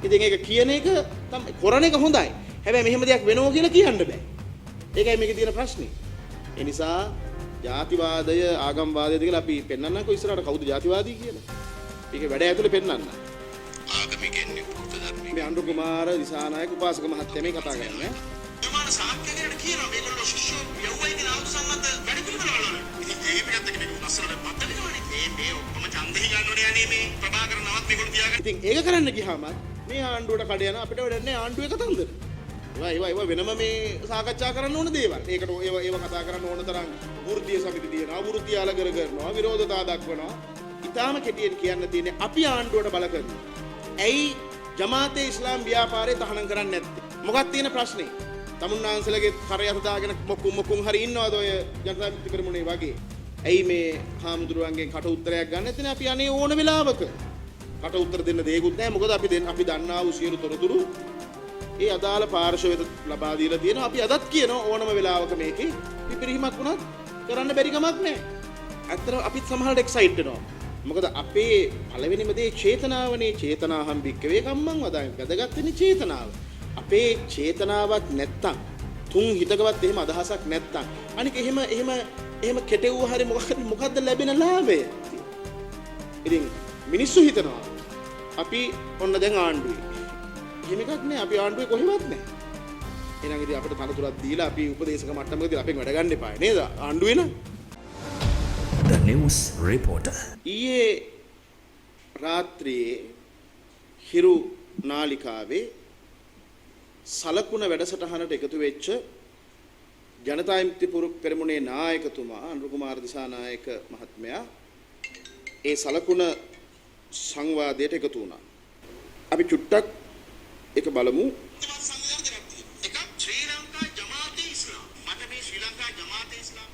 ඉතින් ඒක කියන එක තමයි කරන එක හොඳයි. හැබැයි මෙහෙම දෙයක් වෙනව කියලා කියන්න බෑ. ඒකයි මේකේ තියෙන ප්‍රශ්නේ. ඒ නිසා ජාතිවාදය ආගම්වාදයද කියලා අපි පෙන්වන්නකෝ ඉස්සරහට කවුද ජාතිවාදී කියලා. මේකේ වැඩ ඇතුලේ පෙන්වන්න. ආගමිකෙන්නේ බුද්ධ ධර්මයේ. මේ අනුර කුමාර දිසානායක උපාසක මහත්තයා මේ කතා කරන්නේ. සමාන සාක්ෂියකට කියනවා මේගොල්ලෝ ශිෂ්‍යෝ යවුවයි කියන ආයුධ සම්මත වැඩ පිළිවෙල වල. ඉතින් ඒ පිටත් එක මේක ලස්සනට පත්තලිනවනේ. මේ ඔක්කොම ඡන්දෙහි ගන්නෝනේ යන්නේ මේ ප්‍රභාකර නවත් මේගොල්ලෝ තියාගන්න. ඉතින් ඒක කරන්න ගියාම මේ ආණ්ඩුවට කඩ යන අපිට වැඩක් නැහැ ආණ්ඩුවේ කතන්දර. ඒවා වෙනම මේ සාකච්ඡා කරන්න ඕන දේවල්. ඒකට ඒව කතා කරන්න ඕන තරම් වෘත්තීය සමිති තියෙනවා. වෘත්තීය අලගර කරනවා. විරෝධතා දක්වනවා. ඊටාම කෙටියෙන් කියන්න තියෙන්නේ අපි ආණ්ඩුවට බල කරනවා. ඇයි ජමාතේ ඉස්ලාම් ව්‍යාපාරේ තහනම් කරන්නේ නැත්තේ? මොකක්ද තියෙන ප්‍රශ්නේ? තමුන්නාන්සලගේ කරය අත දාගෙන මොකුම් හරි ඉන්නවද ඔය ජනතා විමුක්ති පෙරමුණේ වගේ? ඇයි මේ හාමුදුරුවන්ගෙන් කට උත්තරයක් ගන්න නැත්නම් අපි අනේ ඕන වෙලාවක කට උත්තර දෙන්න දෙයක්වත් නැහැ. මොකද අපි දන්නා වූ සියලු තොරතුරු ඒ අදාළ පාර්ශවයට ලබා දීලා තියෙනවා. අපි අදත් කියනවා ඕනම වෙලාවක මේකේ පිපිරීමක් වුණත් කරන්න බැරි කමක් නැහැ. ඇත්තට අපිත් සමහරට එක්සයිට් වෙනවා. මොකද අපේ පළවෙනිම දේ චේතනාවනේ. චේතනාහම් භික්කවේ කම්මං වදාමි. වැදගත් වෙන්නේ චේතනාව. අපේ චේතනාවක් නැත්තම් තුන් හිතකවත් එහෙම අදහසක් නැත්තම් අනික එහෙම කෙටෙව්ව හරි මොකද්ද ලැබෙන ලාභය? ඉතින් මිනිස්සු හිතනවා අපි ඔන්න දැන් ආණ්ඩුවේ. එහෙම එකක් නෑ. අපි ආණ්ඩුවේ කොහෙවත් නෑ. එහෙනම් ඉතින් අපිට තනතුරක් දීලා අපි උපදේශක මට්ටමකදී අපෙන් වැඩ ගන්න එපා නේද? ආණ්ඩුවේ න ะ The News Reporter. ඊයේ රාත්‍රියේ හිරු නාලිකාවේ සලකුණ වැඩසටහනට එකතු වෙච්ච ජනතා විමුක්ති පෙරමුණේ නායකතුමා අනුර කුමාර දිසානායක මහත්මයා ඒ සලකුණ සංවාදයට එකතු වුණා. අපි චුට්ටක් එක බලමු. එක ශ්‍රී ලංකා ජමාතේ ඉස්ලාම් මට මේ ශ්‍රී ලංකා ජමාතේ ඉස්ලාම්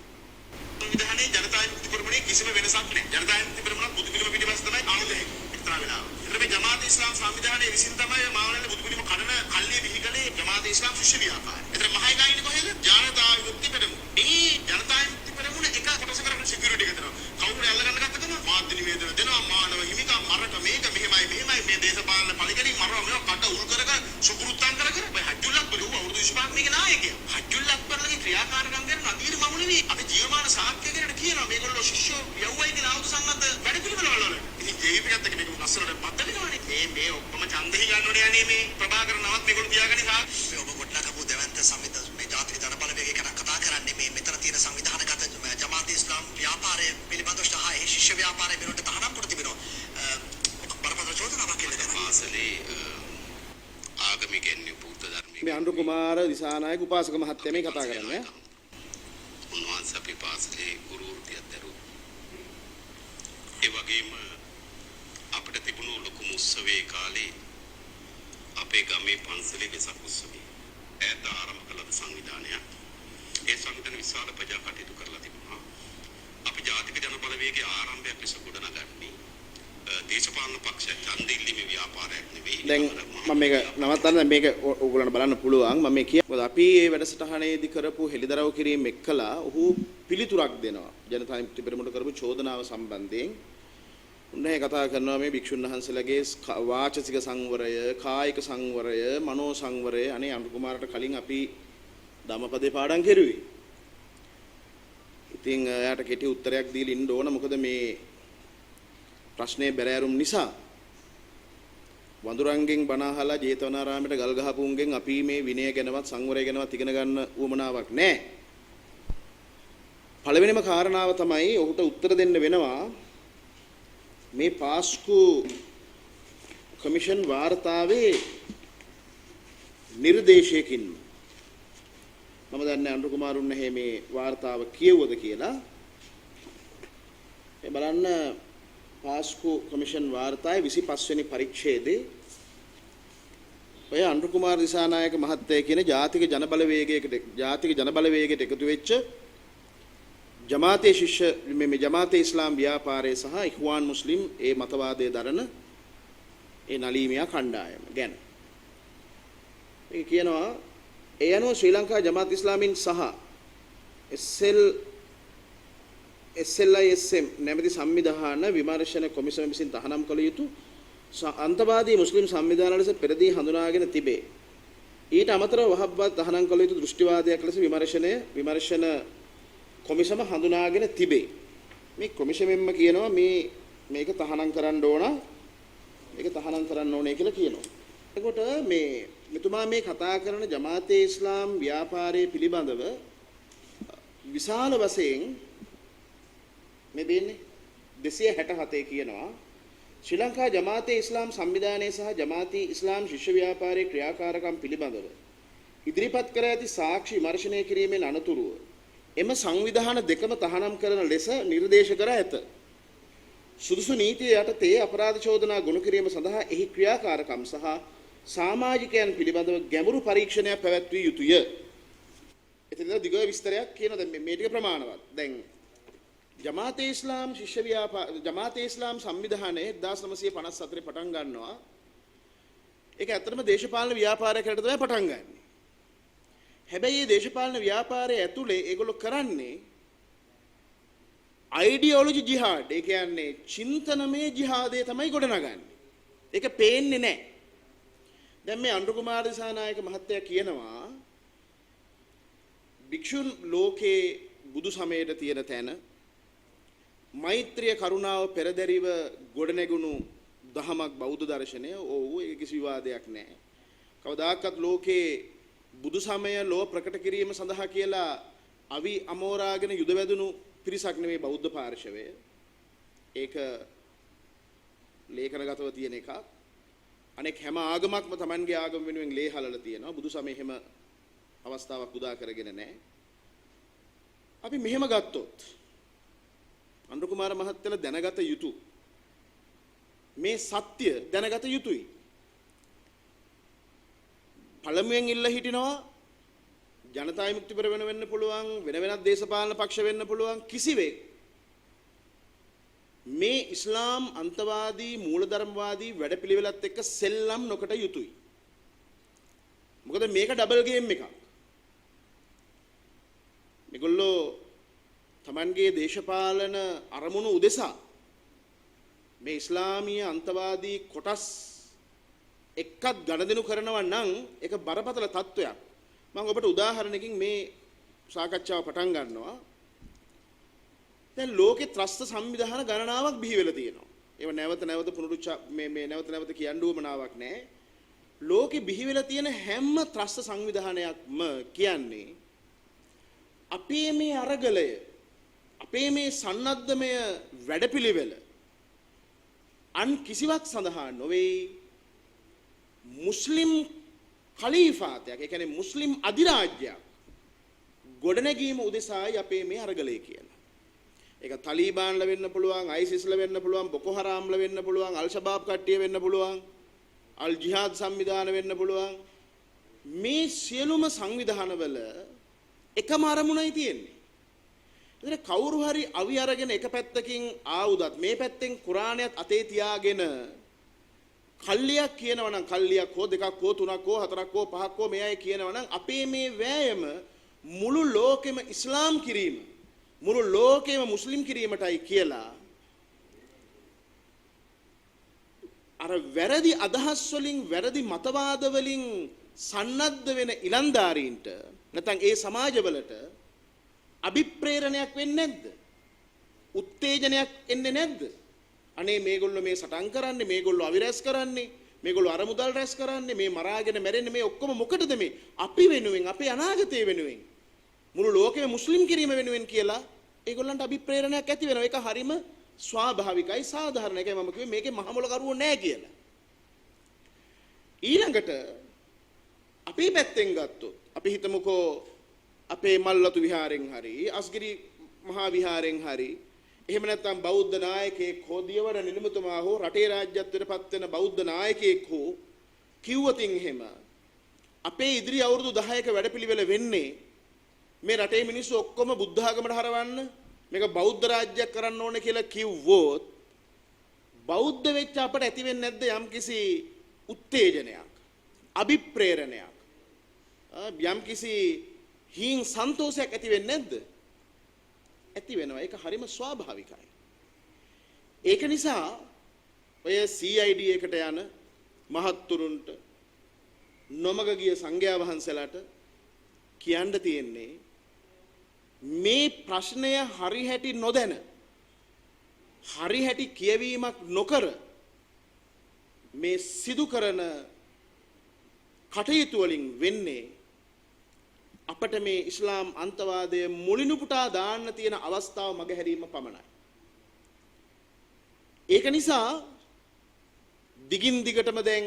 විධානයේ ජනතා විමුක්ති පෙරමුණේ කිසිම වෙනසක් නැහැ. ජනතා විමුක්ති පෙරමුණ බුදු පිළිම පිටිපස්ස තමයි ආණ්ඩුවේ එක්තරා වෙලාව. ඒතර මේ ජමාතේ ඉස්ලාම් සංවිධානයේ විසින් තමයි මාවලේ බුදු පිළිම කඩන කල්ලිය විහිකලේ ජමාතේ ඉස්ලාම් ශිෂ්‍ය ව්‍යාපාරය. ඒතර මහයිගායිනේ කොහෙද? ජනතා විමුක්ති පෙරමුණ. මේ ජනතා විමුක්ති පෙරමුණ එක කොටස කරගෙන සිකියුරිටි එක දෙනවා. කවුරු අල්ලගන්න ගත්තකම මාධ්‍ය නිවේදන දෙනවා. මානව හිමිකම් මරක මේක මෙහෙමයි මේ දේශපාලන පරිගණි මරව මේව කට උල් කරක සුපුරුත්තම් කර මේ හජ්ජුල් අක්බර් ඌ අවුරුදු 25ක මේක නායකයා. හජ්ජුල් අක්බර්ලගේ ක්‍රියාකාරකම් ගැන නදීර මමුණනේ අපි ජීවමාන සාක්ෂියකට කියනවා මේගොල්ලෝ ශිෂ්‍යෝ යවුවයි කියන ආයුධ සම්මත වැඩ පිළිවෙල වල. ඉතින් ජීවිතයත් එක්ක මේක ලස්සනට පත්තලිනවනේ. මේ ඔක්කොම ඡන්දෙහි ගන්නෝනේ යන්නේ මේ ප්‍රභාකර නවත් මේගොල්ලෝ තියාගන්නේ සාක්ෂි. ඔබ කොටලා කපු දෙවන්ත සංවිධාන මේ ජාතික ජනබලවේගය ගැන කතා කරන්නේ මේ මෙතන තියෙන සංවිධානගත ජමාතේ ඉස්ලාම් ව්‍යාපාරය පිළිබඳව සහ ඒ ශිෂ්‍ය ව්‍යාපාරය වෙනුවට තහනම් කොට තිබෙනවා. බරපතල චෝදනාවක් කියලා මාසලේ ආගමිකයන් බුද්ධ ධර්මයේ මේ අනුර කුමාර දිසානායක උපාසක මහත්තයා මේ කතා කරන්නේ. උන්වහන්සේ අපේ පාසලේ ගුරු වෘත්තියක් දරුවා. ඒ වගේම අපිට තිබුණු ලොකුම උත්සවයේ කාලේ අපේ ගමේ පන්සලේ වෙසක් උත්සවය ඈත ආරම්භ කළ සංවිධානයක්. ඒ සංවිධාන විශාල ප්‍රජා කටයුතු කරලා තිබුණා. අපි ජාතික ජනබලවේගයේ ආරම්භයක් ලෙස ගොඩනගන්නේ දේශපාලන පක්ෂ ඡන්දෙල්ලීමේ ව්‍යාපාරයක් නෙවෙයි. දැන් මම මේක නවත්තන්න මේක ඕගොල්ලන්ට බලන්න පුළුවන්. මම මේ කියන්නේ අපි මේ වැඩසටහනේදී කරපු හෙළිදරව් කිරීම එක්කලා ඔහු පිළිතුරක් දෙනවා. ජනතා විමුක්ති පෙරමුණට කරපු චෝදනාව සම්බන්ධයෙන් උන්නේ කතා කරනවා මේ භික්ෂුන් වහන්සේලාගේ වාචසික සංවරය, කායික සංවරය, මනෝ සංවරය. අනේ අනුර කුමාරට කලින් අපි ධම්මපදේ පාඩම් කෙරුවේ. ඉතින් එයාට කෙටි උත්තරයක් දීලා ඉන්න ඕන. මොකද මේ ප්‍රශ්නේ බැරෑරුම් නිසා වඳුරංගෙන් බණ අහලා ජේතවනාරාමයට ගල් ගහපුන්ගෙන් අපි මේ විනය ගැනවත් සංවරය ගැනවත් ඉගෙන ගන්න උවමනාවක් නැහැ. පළවෙනිම කාරණාව තමයි ඔහුට උත්තර දෙන්න වෙනවා මේ පාස්කු කමිෂන් වාර්තාවේ නිර්දේශයකින්. මම දන්නේ අනුර කුමාරුන් නැහැ මේ වාර්තාව කියවුවද කියලා. මේ බලන්න පාස්කු කමිෂන් වාර්තාවේ 25 වෙනි පරිච්ඡේදයේ ඔය අනුර කුමාර දිසානායක මහත්තයා කියන ජාතික ජනබලවේගයට එකතු වෙච්ච ජමාතේ ශිෂ්‍ය මේ ජමාතේ ඉස්ලාම් ව්‍යාපාරයේ සහ ඉඛ්වාන් මුස්ලිම් ඒ මතවාදයේ දරන ඒ නලීමියා කණ්ඩායම ගැන. මේක කියනවා ඒ අනුව ශ්‍රී ලංකා ජමාත් ඉස්ලාමීන් සහ SLISM නැමැති සංවිධාන විමර්ශන කොමිසම විසින් තහනම් කළ යුතු අන්තවාදී මුස්ලිම් සංවිධාන ලෙස පෙරදී හඳුනාගෙන තිබේ. ඊට අමතරව වහබ්බත් තහනම් කළ යුතු දෘෂ්ටිවාදයක් ලෙස විමර්ශන කොමිසම හඳුනාගෙන තිබේ. මේ කොමිසමෙන්ම කියනවා මේක තහනම් කරන්න ඕන. මේක තහනම් කරන්න ඕනේ කියලා කියනවා. එතකොට මෙතුමා මේ කතා කරන ජමාතේ ඉස්ලාම් ව්‍යාපාරයේ පිළිබඳව විශාල වශයෙන් මේ දෙන්නේ 267 කියනවා ශ්‍රී ලංකා ජමාතේ ඉස්ලාම් සංවිධානයේ සහ ජමාතී ඉස්ලාම් ශිෂ්‍ය ව්‍යාපාරයේ ක්‍රියාකාරකම් පිළිබඳව ඉදිරිපත් කර ඇති සාක්ෂි විමර්ශනය කිරීමෙන් අනතුරුව එම සංවිධාන දෙකම තහනම් කරන ලෙස නිර්දේශ කර ඇත. සුදුසු නීතිය යටතේ අපරාධ චෝදනා ගොනු කිරීම සඳහා එහි ක්‍රියාකාරකම් සහ සමාජිකයන් පිළිබඳව ගැඹුරු පරීක්ෂණයක් පැවැත්විය යුතුය. එතන දිග විස්තරයක් කියන දැන් මේ ටික ප්‍රමාණවත්. දැන් ජමාතේ ඉස්ලාම් ශිෂ්‍ය ව්‍යාපාර ජමාතේ ඉස්ලාම් සංවිධානයේ 1954 පටන් ගන්නවා. ඒක ඇත්තටම දේශපාලන ව්‍යාපාරයකට තමයි පටන් ගන්නෙ. හැබැයි මේ දේශපාලන ව්‍යාපාරය ඇතුලේ ඒගොල්ලෝ කරන්නේ අයිඩියොලොජි ජිහාඩ්. ඒ කියන්නේ චින්තනමය ජිහාදය තමයි ගොඩනගන්නේ. ඒක පේන්නේ නැහැ. දැන් මේ අනුර කුමාර දිසානායක මහත්තයා කියනවා භික්ෂුන් ලෝකේ බුදු සමයට තියෙන තැන මෛත්‍රිය කරුණාව පෙරදැරිව ගොඩනැගුණු දහමක් බෞද්ධ දර්ශනය. ඕව ඒක කිසි විවාදයක් නැහැ. කවදාකවත් ලෝකේ බුදු සමය ලෝ ප්‍රකට කිරීම සඳහා කියලා අවි අමෝරාගෙන යුද වැදුණු පිරිසක් නෙමෙයි බෞද්ධ පාර්ශවය. ඒක ලේඛනගතව තියෙන එකක්. අනෙක් හැම ආගමක්ම Tamanගේ ආගම වෙනුවෙන් ලේ හලලා තියෙනවා. බුදු සමය එහෙම අවස්ථාවක් උදා කරගෙන නැහැ. අපි මෙහෙම ගත්තොත් අනුර කුමාර මහත්තයලා දැනගත යුතු මේ සත්‍ය දැනගත යුතුයි. පළමුවෙන් ඉල්ල හිටිනවා ජනතා විමුක්ති පෙරමුණ වෙන්න පුළුවන් වෙන වෙනත් දේශපාලන පක්ෂ වෙන්න පුළුවන් කිසිවෙක් මේ ඉස්ලාම් අන්තවාදී මූලධර්මවාදී වැඩපිළිවෙලත් එක්ක සෙල්ලම් නොකට යුතුයි. මොකද මේක ඩබල් ගේම් එකක්. මේගොල්ලෝ Tamanගේ දේශපාලන අරමුණු උදෙසා මේ ඉස්ලාමීය අන්තවාදී කොටස් එක්කත් ගණදෙනු කරනවා නම් ඒක බරපතල තත්වයක්. මම ඔබට උදාහරණයකින් මේ සාකච්ඡාව පටන් ගන්නවා. දැන් ලෝකේ ත්‍රස්ත සංවිධාන ගණනාවක් බිහි වෙලා තියෙනවා. ඒව නැවත නැවත මේ නැවත නැවත කියන්න උවමනාවක් නැහැ. ලෝකේ බිහි වෙලා තියෙන හැම ත්‍රස්ත සංවිධානයක්ම කියන්නේ අපේ මේ අරගලය අපේ මේ සන්නද්ධමය වැඩපිළිවෙල අන් කිසිවක් සඳහා නොවේ මුස්ලිම් ඛලීෆාතයක්. ඒ කියන්නේ මුස්ලිම් අධිරාජ්‍යයක් ගොඩනැගීම උදෙසායි අපේ මේ අරගලය කියලා. ඒක තලිබාන්ලා වෙන්න පුළුවන්, ISISලා වෙන්න පුළුවන්, බොකෝ හරාම්ලා වෙන්න පුළුවන්, අල් ෂබාබ් කට්ටිය වෙන්න පුළුවන්, අල් ජිහාද් සංවිධාන වෙන්න පුළුවන්. මේ සියලුම සංවිධානවල එකම අරමුණයි තියෙන්නේ. ඉතින් කවුරු හරි අවි අරගෙන එක පැත්තකින් ආවුදත් මේ පැත්තෙන් කුරාණයත් අතේ තියාගෙන කල්ලියක් කියනවා නම් කල්ලියක් හෝ දෙකක් හෝ තුනක් හෝ හතරක් හෝ පහක් හෝ මේ අය කියනවා නම් අපේ මේ වෑයම මුළු ලෝකෙම ඉස්ලාම් කිරීම මුළු ලෝකෙම මුස්ලිම් කිරීමටයි කියලා අර වැරදි අදහස් වලින් වැරදි මතවාද වලින් සන්නද්ධ වෙන ඉලන්දාරීන්ට නැත්නම් ඒ සමාජවලට අභිප්‍රේරණයක් වෙන්නේ නැද්ද? උත්තේජනයක් එන්නේ නැද්ද? අනේ මේගොල්ලෝ මේ සටන් කරන්නේ, මේගොල්ලෝ අවිරැස් කරන්නේ, මේගොල්ලෝ අරමුදල් රැස් කරන්නේ, මේ මරාගෙන මැරෙන්නේ මේ ඔක්කොම මොකටද මේ? අපි වෙනුවෙන්, අපේ අනාගතය වෙනුවෙන්, මුළු ලෝකෙම මුස්ලිම් කිරීම වෙනුවෙන් කියලා ඒගොල්ලන්ට අභිප්‍රේරණයක් ඇති වෙනවා. ඒක හරිම ස්වාභාවිකයි, සාධාරණයි. ඒකයි මම කිව්වේ මේකේ මහමොල කරුවෝ නැහැ කියලා. ඊළඟට අපි පැත්තෙන් ගත්තොත් අපි හිතමුකෝ අපේ මල්ලතු විහාරෙන් හරි අස්ගිරි මහා විහාරෙන් හරි එහෙම නැත්නම් බෞද්ධ නායකයෙක් හෝ දියවර නිලමතුමා හෝ රටේ රාජ්‍යත්වයට පත් වෙන බෞද්ධ නායකයෙක් හෝ කිව්වතින් එහෙම අපේ ඉදිරි අවුරුදු 10ක වැඩපිළිවෙල වෙන්නේ මේ රටේ මිනිස්සු ඔක්කොම බුද්ධ ආගමට හරවන්න මේක බෞද්ධ රාජ්‍යයක් කරන්න ඕනේ කියලා කිව්වොත් බෞද්ධ වෙච්ච අපට ඇති වෙන්නේ නැද්ද යම්කිසි උත්තේජනයක් අභිප්‍රේරණයක් යම්කිසි හීන් සන්තෝෂයක් ඇති වෙන්නේ නැද්ද? ඇති වෙනවා. ඒක හරිම ස්වාභාවිකයි. ඒක නිසා ඔය CID එකට යන මහත්තුරුන්ට නොමග ගිය සංඝයා වහන්සේලාට කියන්න තියෙන්නේ මේ ප්‍රශ්නය හරි හැටි නොදැන හරි හැටි කියවීමක් නොකර මේ සිදු කරන කටයුතු වලින් වෙන්නේ අපට මේ ඉස්ලාම් අන්තවාදයේ මුලිනුපුටා දාන්න තියෙන අවස්ථාව මගහැරීම පමණයි. ඒක නිසා දිගින් දිගටම දැන්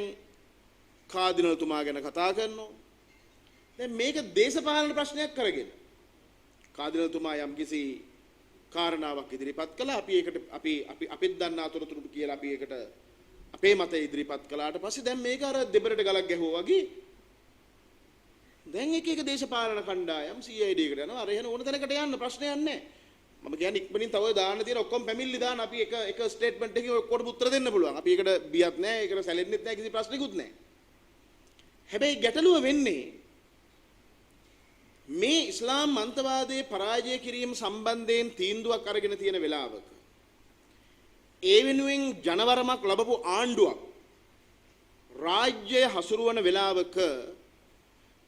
කාදිනල්තුමා ගැන කතා කරනවා. දැන් මේක දේශපාලන ප්‍රශ්නයක් කරගෙන කාදිනල්තුමා යම්කිසි කාරණාවක් ඉදිරිපත් කළා. අපි ඒකට අපිත් දන්න අතරතුරු කියලා අපි ඒකට අපේ මතය ඉදිරිපත් කළාට පස්සේ දැන් මේක අර දෙබරට ගලක් ගැහුවා වගේ දැන් එක දේශපාලන කණ්ඩායම් CID එකට යනවා. අර එහෙන ඕන තැනකට යන්න ප්‍රශ්නයක් නැහැ. මම කියන්නේ ඉක්මනින් තව දාන්න තියෙන ඔක්කොම පැමිණිලි දාන අපි එක ස්ටේට්මන්ට් එකකින් ඔක්කොට උත්තර දෙන්න පුළුවන්. අපි ඒකට බියක් නැහැ. ඒකට සැලෙන්නෙත් නැහැ. කිසි ප්‍රශ්නකුත් නැහැ. හැබැයි ගැටලුව වෙන්නේ මේ ඉස්ලාම් අන්තවාදයේ පරාජය කිරීම සම්බන්ධයෙන් තීන්දුවක් අරගෙන තියෙන වෙලාවක ඒ වෙනුවෙන් ජනවරමක් ලැබපු ආණ්ඩුවක් රාජ්‍යය හසුරුවන වෙලාවක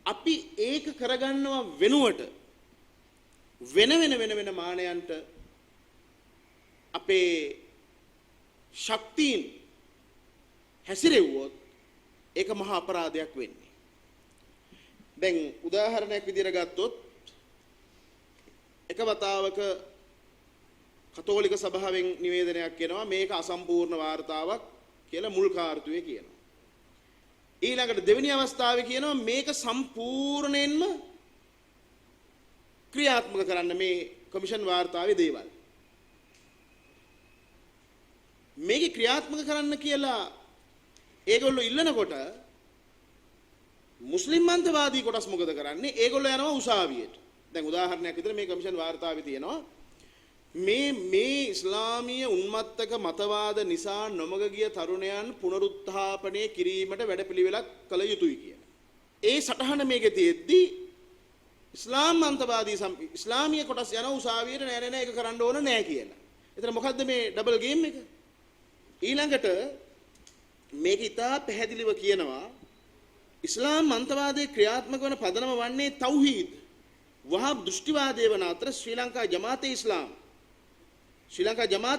අපි ඒක කරගන්නව වෙනුවට වෙන මානයන්ට අපේ ශක්තියින් හැසිරෙව්වොත් ඒක මහා අපරාධයක් වෙන්නේ. දැන් උදාහරණයක් විදිහට ගත්තොත් එක වතාවක කතෝලික සභාවෙන් නිවේදනයක් එනවා මේක අසම්පූර්ණ වාර්තාවක් කියලා මුල් කාර්තුවේ කියනවා. ඊළඟට දෙවෙනි අවස්ථාවේ කියනවා මේක සම්පූර්ණයෙන්ම ක්‍රියාත්මක කරන්න මේ කොමිෂන් වාර්තාවේ දේවල්. මේක ක්‍රියාත්මක කරන්න කියලා ඒගොල්ලෝ ඉල්ලනකොට මුස්ලිම් අන්තවාදී කොටස් මොකද කරන්නේ? ඒගොල්ලෝ යනවා උසාවියට. දැන් උදාහරණයක් විදිහට මේ කොමිෂන් වාර්තාවේ තියෙනවා මේ ඉස්ලාමීය උන්මත්තක මතවාද නිසා නොමග ගිය තරුණයන් පුනරුත්ථාපනය කිරීමට වැඩපිළිවෙලක් කළ යුතුයි කියන. ඒ සටහන මේකේ තියෙද්දි ඉස්ලාම් අන්තවාදී ඉස්ලාමීය කොටස් යන උසාවියට නෑ ඒක කරන්න ඕන නෑ කියලා. එතන මොකද්ද මේ ඩබල් ගේම් එක? ඊළඟට මේක ඉතා පැහැදිලිව කියනවා ඉස්ලාම් අන්තවාදයේ ක්‍රියාත්මක වන පදනම වන්නේ තෞහීද් වහාබ් දෘෂ්ටිවාදයේ වන අතර ශ්‍රී ලංකා ජමාතේ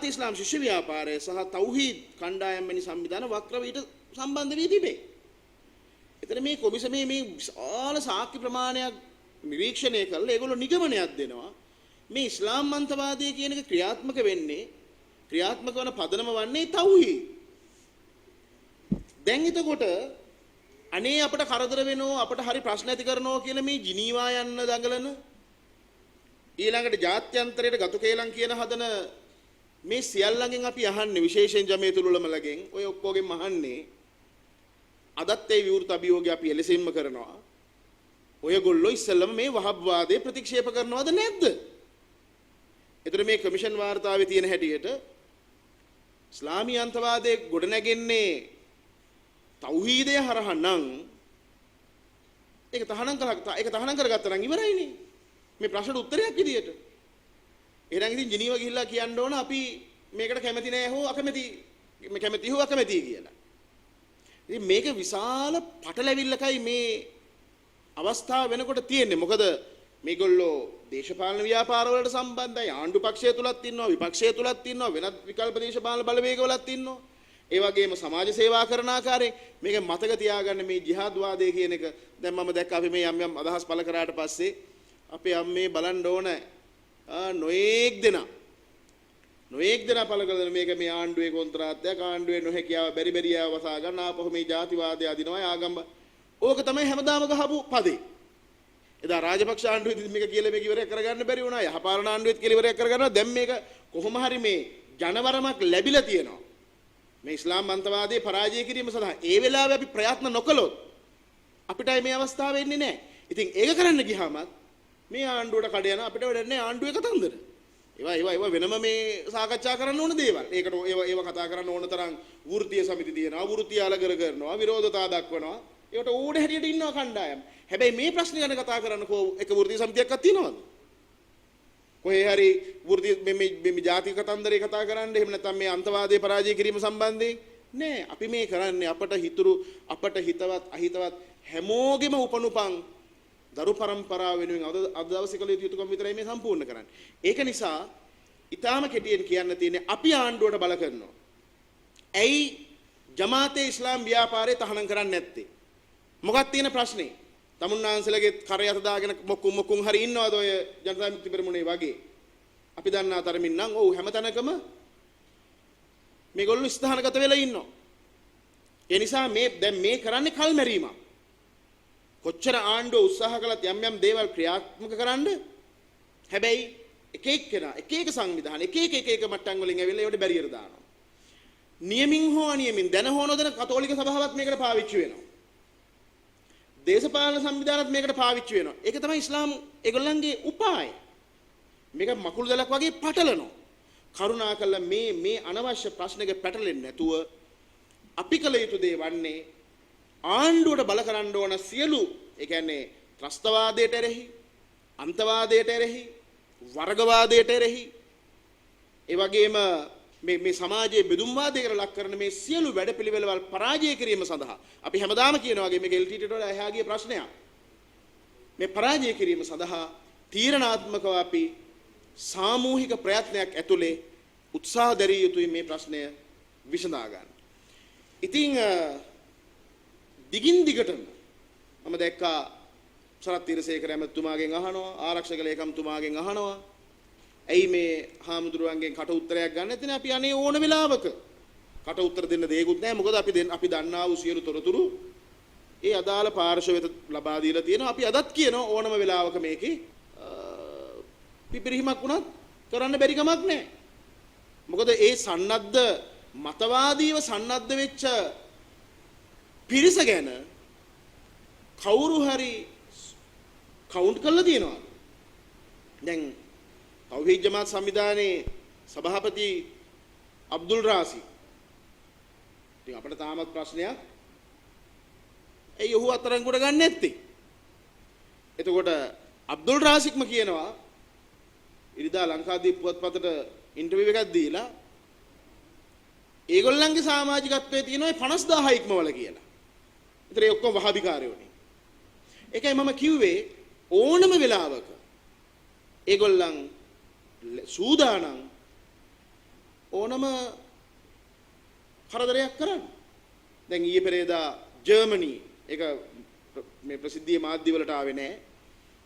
ඉස්ලාම් ශිෂ්‍ය ව්‍යාපාරය සහ තෞහීද් කණ්ඩායම් වැනි සංවිධාන වක්‍රවීට සම්බන්ධ වී තිබේ. එතන මේ කොමිසමේ මේ විශාල සාක්ෂි ප්‍රමාණයක් නිරීක්ෂණය කළා ඒගොල්ලෝ නිගමනයක් දෙනවා මේ ඉස්ලාම් අන්තවාදය කියන එක ක්‍රියාත්මක වන පදනම වන්නේ තෞහීද්. දැන් එතකොට අනේ අපට කරදර වෙනවා අපට හරි ප්‍රශ්න ඇති කරනවා කියලා මේ ජිනීවා යන්න දඟලන ඊළඟට ජාත්‍යන්තරයට ගතු කේලම් කියන හදන මේ සියල්ලංගෙන් අපි අහන්නේ විශේෂයෙන් ජමේතුල් උලමලගෙන් ඔය ඔක්කොගෙන් අහන්නේ අදත් ඒ විවෘත අභියෝගය අපි එලෙසින්ම කරනවා ඔයගොල්ලෝ ඉස්සෙල්ලම මේ වහබ්වාදේ ප්‍රතික්ෂේප කරනවද නැද්ද? ඒතර මේ කමිෂන් වාර්තාවේ තියෙන හැටියට ඉස්ලාමීය අන්තවාදයේ ගොඩනැගෙන්නේ තෞහීදය හරහා නම් ඒක තහනම් කරගත්තා නම් ඉවරයිනේ. මේ ප්‍රශ්නට උත්තරයක් විදියට. එහෙනම් ඉතින් ජිනීවා ගිහිල්ලා කියන්න ඕන අපි මේකට කැමති නෑ හෝ අකමැති මේ කැමති හෝ අකමැති කියලා. ඉතින් මේක විශාල පටලැවිල්ලකයි මේ අවස්ථාව වෙනකොට තියෙන්නේ. මොකද මේගොල්ලෝ දේශපාලන ව්‍යාපාර වලට සම්බන්ධයි. ආණ්ඩු පක්ෂය තුලත් ඉන්නවා, විපක්ෂය තුලත් ඉන්නවා, වෙනත් විකල්ප දේශපාලන බලවේග වලත් ඉන්නවා. ඒ වගේම සමාජ සේවා කරන ආකාරයෙන් මේක මතක තියාගන්න මේ ජිහාද් වාදය කියන එක දැන් මම දැක්ක අපි මේ යම් අදහස් පළ කරාට පස්සේ අපේ අම්මේ බලන්න ඕන නොඑක් දෙනා පළ කරන මේක මේ ආණ්ඩුවේ කොන්ත්‍රාත්යක් ආණ්ඩුවේ නොහැකියාව බැරි බැරියාව වසා ගන්න ආපහු මේ ජාතිවාදය අදිනවා ආගම් ඕක තමයි හැමදාම ගහපු පදේ. එදා රාජපක්ෂ ආණ්ඩුවේදී මේක කියලා මේක ඉවරයක් කරගන්න බැරි වුණා. යහපාලන ආණ්ඩුවේත් කියලා ඉවරයක් කරගන්නවා. දැන් මේක කොහොම හරි මේ ජනවරමක් ලැබිලා තියෙනවා. මේ ඉස්ලාම් අන්තවාදයේ පරාජය කිරීම සඳහා ඒ වෙලාවේ අපි ප්‍රයත්න නොකළොත් අපිට මේ අවස්ථාව වෙන්නේ නැහැ. ඉතින් ඒක කරන්න ගියාම මේ ආණ්ඩුවට කඩ යන අපිට වැඩන්නේ ආණ්ඩුවේ කතන්දර. ඒවා වෙනම මේ සාකච්ඡා කරන්න ඕන දේවල්. ඒකට ඒව කතා කරන්න ඕන තරම් වෘත්තීය සමිති තියෙනවා. වෘත්තීය අලගර කරනවා. විරෝධතා දක්වනවා. ඒකට ඕඩ හැටියට ඉන්නවා කණ්ඩායම්. හැබැයි මේ ප්‍රශ්න ගැන කතා කරන්නකෝ එක වෘත්තීය සමිතියක්වත් තියෙනවද? කොහේ හරි වෘත්තීය මේ ජාතික කතන්දරේ කතා කරන්න එහෙම නැත්නම් මේ අන්තවාදයේ පරාජය කිරීම සම්බන්ධයෙන් නෑ අපි මේ කරන්නේ අපට හිතුරු අපට හිතවත් අහිතවත් හැමෝගෙම උපනුපන් දරු පරම්පරාව වෙනුවෙන් අද දවසේ කළ යුතුකම් විතරයි මේ සම්පූර්ණ කරන්නේ. ඒක නිසා ඊටාම කෙටියෙන් කියන්න තියෙන්නේ අපි ආණ්ඩුවට බල කරනවා. ඇයි ජමාතේ ඉස්ලාම් ව්‍යාපාරේ තහනම් කරන්නේ නැත්තේ? මොකක්ද තියෙන ප්‍රශ්නේ? තමුන්නාන්සලගේ කරය අත දාගෙන මොකුම් හරි ඉන්නවද ඔය ජනතා විමුක්ති පෙරමුණේ වගේ? අපි දන්නා තරමින් නම් ඔව් හැමතැනකම මේගොල්ලෝ ස්ථානගත වෙලා ඉන්නවා. ඒ නිසා දැන් මේ කරන්නේ කල්මැරීමක්. කොච්චර ආණ්ඩුව උත්සාහ කළත් යම් යම් දේවල් ක්‍රියාත්මක කරන්න හැබැයි එක එක සංවිධාන එක එක මට්ටම් වලින් ඇවිල්ලා ඒවට බැරියර දානවා. නියමින් හෝ අනියමින් දැන හෝ නොදැන කතෝලික සභාවත් මේකට පාවිච්චි වෙනවා. දේශපාලන සංවිධානත් මේකට පාවිච්චි වෙනවා. ඒක තමයි ඉස්ලාම් ඒගොල්ලන්ගේ උපාය. මේක මකුළු දැලක් වගේ පටලනවා. කරුණාකරලා මේ අනවශ්‍ය ප්‍රශ්නයක පැටලෙන්නේ නැතුව අපි කළ යුතු දේ වන්නේ ආණ්ඩුවට බල කරන්න ඕන සියලු ඒ කියන්නේ ත්‍රස්තවාදයට එරෙහි, අන්තවාදයට එරෙහි, වර්ගවාදයට එරෙහි, ඒ වගේම මේ සමාජයේ බෙදුම්වාදයකට ලක් කරන මේ සියලු වැඩපිළිවෙළවල් පරාජය කිරීම සඳහා අපි හැමදාම කියන වගේ මේක LTTට වඩා එහා ගිය ප්‍රශ්නයක්. මේ පරාජය කිරීම සඳහා තීරණාත්මකව අපි සාමූහික ප්‍රයත්නයක් ඇතුලේ උත්සාහ දැරිය යුතුයි මේ ප්‍රශ්නය විසඳා ගන්න. ඉතින් දිගින් දිගටම මම දැක්කා සරත් තිරසේකර ඇමතුමාගෙන් අහනවා, ආරක්ෂක ලේකම්තුමාගෙන් අහනවා, ඇයි මේ හාමුදුරුවන්ගෙන් කට උත්තරයක් ගන්න නැතිනේ? අපි අනේ ඕන වෙලාවක කට උත්තර දෙන්න දෙයක්වත් නැහැ. මොකද අපි දන්නා වූ සියලු තොරතුරු ඒ අදාළ පාර්ශවයට ලබා දීලා තියෙනවා. අපි අදත් කියනවා ඕනම වෙලාවක මේකේ පිපිරිහිමක් වුණත් කරන්න බැරි කමක් නැහැ. මොකද ඒ සන්නද්ධ මතවාදීව සන්නද්ධ වෙච්ච පිරිස ගැන කවුරු හරි කවුන්ට් කරලා තියෙනවා. දැන් තෞහීද් ජමාත් සංවිධානයේ සභාපති අබ්දුල් රාසි. ඉතින් අපිට තාමත් ප්‍රශ්නයක්. ඇයි ඔහු අත්අඩංගුවට ගන්න නැත්තේ? එතකොට අබ්දුල් රාසික්ම කියනවා ඉරිදා ලංකාදීප පුවත්පතට ඉන්ටර්විව් එකක් දීලා ඒගොල්ලන්ගේ සමාජිකත්වයේ තියෙන ඔය 50000 ඉක්මවල කියලා. ඒතර ඒ ඔක්කොම වහාබිකාරයෝනේ. ඒකයි මම කිව්වේ ඕනම වෙලාවක ඒගොල්ලන් සූදානම් ඕනම කරදරයක් කරන්න. දැන් ඊයේ පෙරේදා ජර්මනි ඒක මේ ප්‍රසිද්ධියේ මාධ්‍ය වලට ආවේ නැහැ.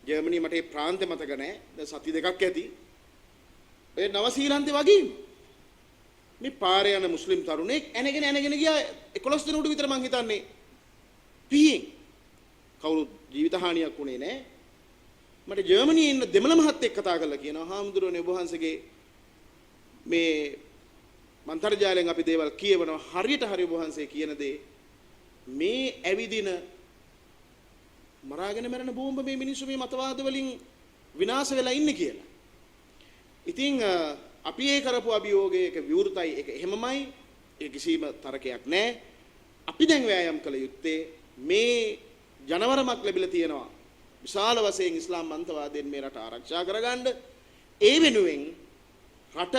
ජර්මනි මට ඒ ප්‍රාන්තේ මතක නැහැ. දැන් සති දෙකක් ඇති. ඒ නවසීලන්තේ වගේ මේ පාරේ යන මුස්ලිම් තරුණෙක් ඇනගෙන ගියා 11 දිනකට විතර මං හිතන්නේ පිහින් කවුරු ජීවිත හානියක් වුණේ නැහැ. මට ජර්මනියේ ඉන්න දෙමළ මහත්තයෙක් කතා කරලා කියනවා හාමුදුරුවනේ ඔබ වහන්සේගේ මේ මන්තර්ජාලයෙන් අපි දේවල් කියවනවා හරියට හරි ඔබ වහන්සේ කියන දේ මේ ඇවිදින මරාගෙන මැරෙන බෝම්බ මේ මිනිස්සු මේ මතවාද වලින් විනාශ වෙලා ඉන්නේ කියලා. ඉතින් අපි ඒ කරපු අභියෝගයක විවෘතයි ඒක එහෙමමයි ඒ කිසිම තරකයක් නැහැ. අපි දැන් වෑයම් කළ යුත්තේ මේ ජනවරමක් ලැබිලා තියෙනවා. විශාල වශයෙන් ඉස්ලාම් අන්තවාදයෙන් මේ රට ආරක්ෂා කරගන්න ඒ වෙනුවෙන් රට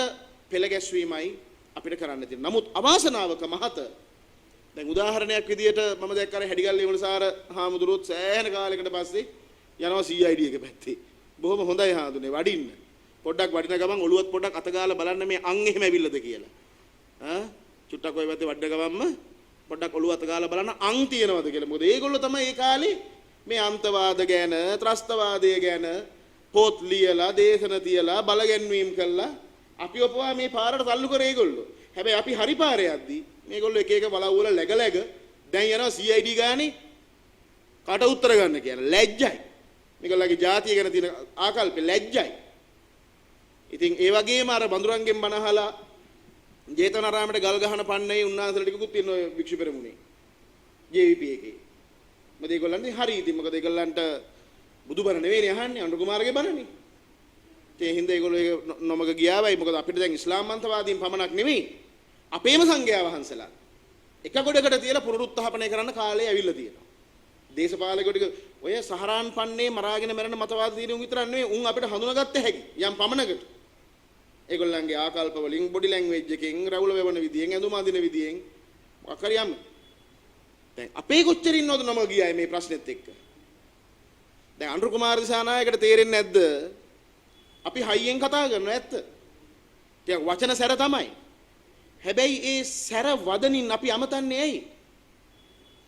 පෙළ ගැස්වීමයි අපිට කරන්න තියෙන්නේ. නමුත් අවාසනාවක මහත දැන් උදාහරණයක් විදියට මම දැක්කර හැඩිගල්ලේ වලසාර හාමුදුරුවොත් සෑහෙන කාලයකට පස්සේ යනවා CID එක පැත්තේ. බොහොම හොඳයි හාඳුනේ වඩින්න. පොඩ්ඩක් වඩින ගමන් ඔළුවත් පොඩ්ඩක් අත ගාලා බලන්න මේ අං එහෙම ඇවිල්ලාද කියලා. චුට්ටක් ඔය පැත්තේ වඩ ගමන්ම පොඩ්ඩක් ඔළුව අත ගාලා බලන්න අං තියනවද කියලා. මොකද ඒගොල්ලෝ තමයි ඒ කාලේ මේ අන්තවාද ගැන, ත්‍රස්තවාදය ගැන පොත් ලියලා, දේශන තියලා, බලගැන්වීම් කළා. අපි ඔපවා මේ පාරට තල්ලු කරේ ඒගොල්ලෝ. හැබැයි අපි හරි පාරේ යද්දී මේගොල්ලෝ එක එක බලව් වල läග දැන් යනවා CID ගානේ කට උත්තර ගන්න කියලා. ලැජ්ජයි. මේගොල්ලන්ගේ ජාතිය ගැන තියෙන ආකල්පේ ලැජ්ජයි. ඉතින් ඒ වගේම අර බඳුරංගෙන් බණ අහලා ජේතවනාරාමයට ගල් ගහන පන්නේ උන්වහන්සේලා ටිකකුත් තියෙන ඔය වික්ෂු පෙරමුණේ. JVP එකේ. මොකද ඒගොල්ලන්ගේ හරි ඉතින් මොකද ඒගොල්ලන්ට බුදුබණ නෙවෙයිනේ අහන්නේ අනුර කුමාරගේ බණනේ. ඒ හින්දා ඒගොල්ලෝ ඒක නොමග ගියාවයි. මොකද අපිට දැන් ඉස්ලාම් අන්තවාදීන් පමණක් නෙවෙයි අපේම සංඝයා වහන්සේලා එක ගොඩකට තියලා පුනරුත්ථාපනය කරන්න කාලය ඇවිල්ලා තියෙනවා. දේශපාලකයෝ ටික ඔය සහරාන් පන්නේ මරාගෙන මැරෙන මතවාද තියෙන උන් විතරක් නෙවෙයි උන් අපිට හඳුනාගත්ත හැකි යම් පමණකට. ඒගොල්ලන්ගේ ආකල්ප වලින් බොඩි ලැන්ග්වේජ් එකෙන් රවුල වෙවන විදියෙන් ඇඳුම් අඳින විදියෙන් මොකක් හරි යන්න. දැන් අපේ කොච්චර ඉන්නවද නම ගියායි මේ ප්‍රශ්නෙත් එක්ක. දැන් අනුර කුමාර දිසානායකට තේරෙන්නේ නැද්ද? අපි හයියෙන් කතා කරනවා ඇත්ත. ටිකක් වචන සැර තමයි. හැබැයි ඒ සැර වදනින් අපි අමතන්නේ ඇයි?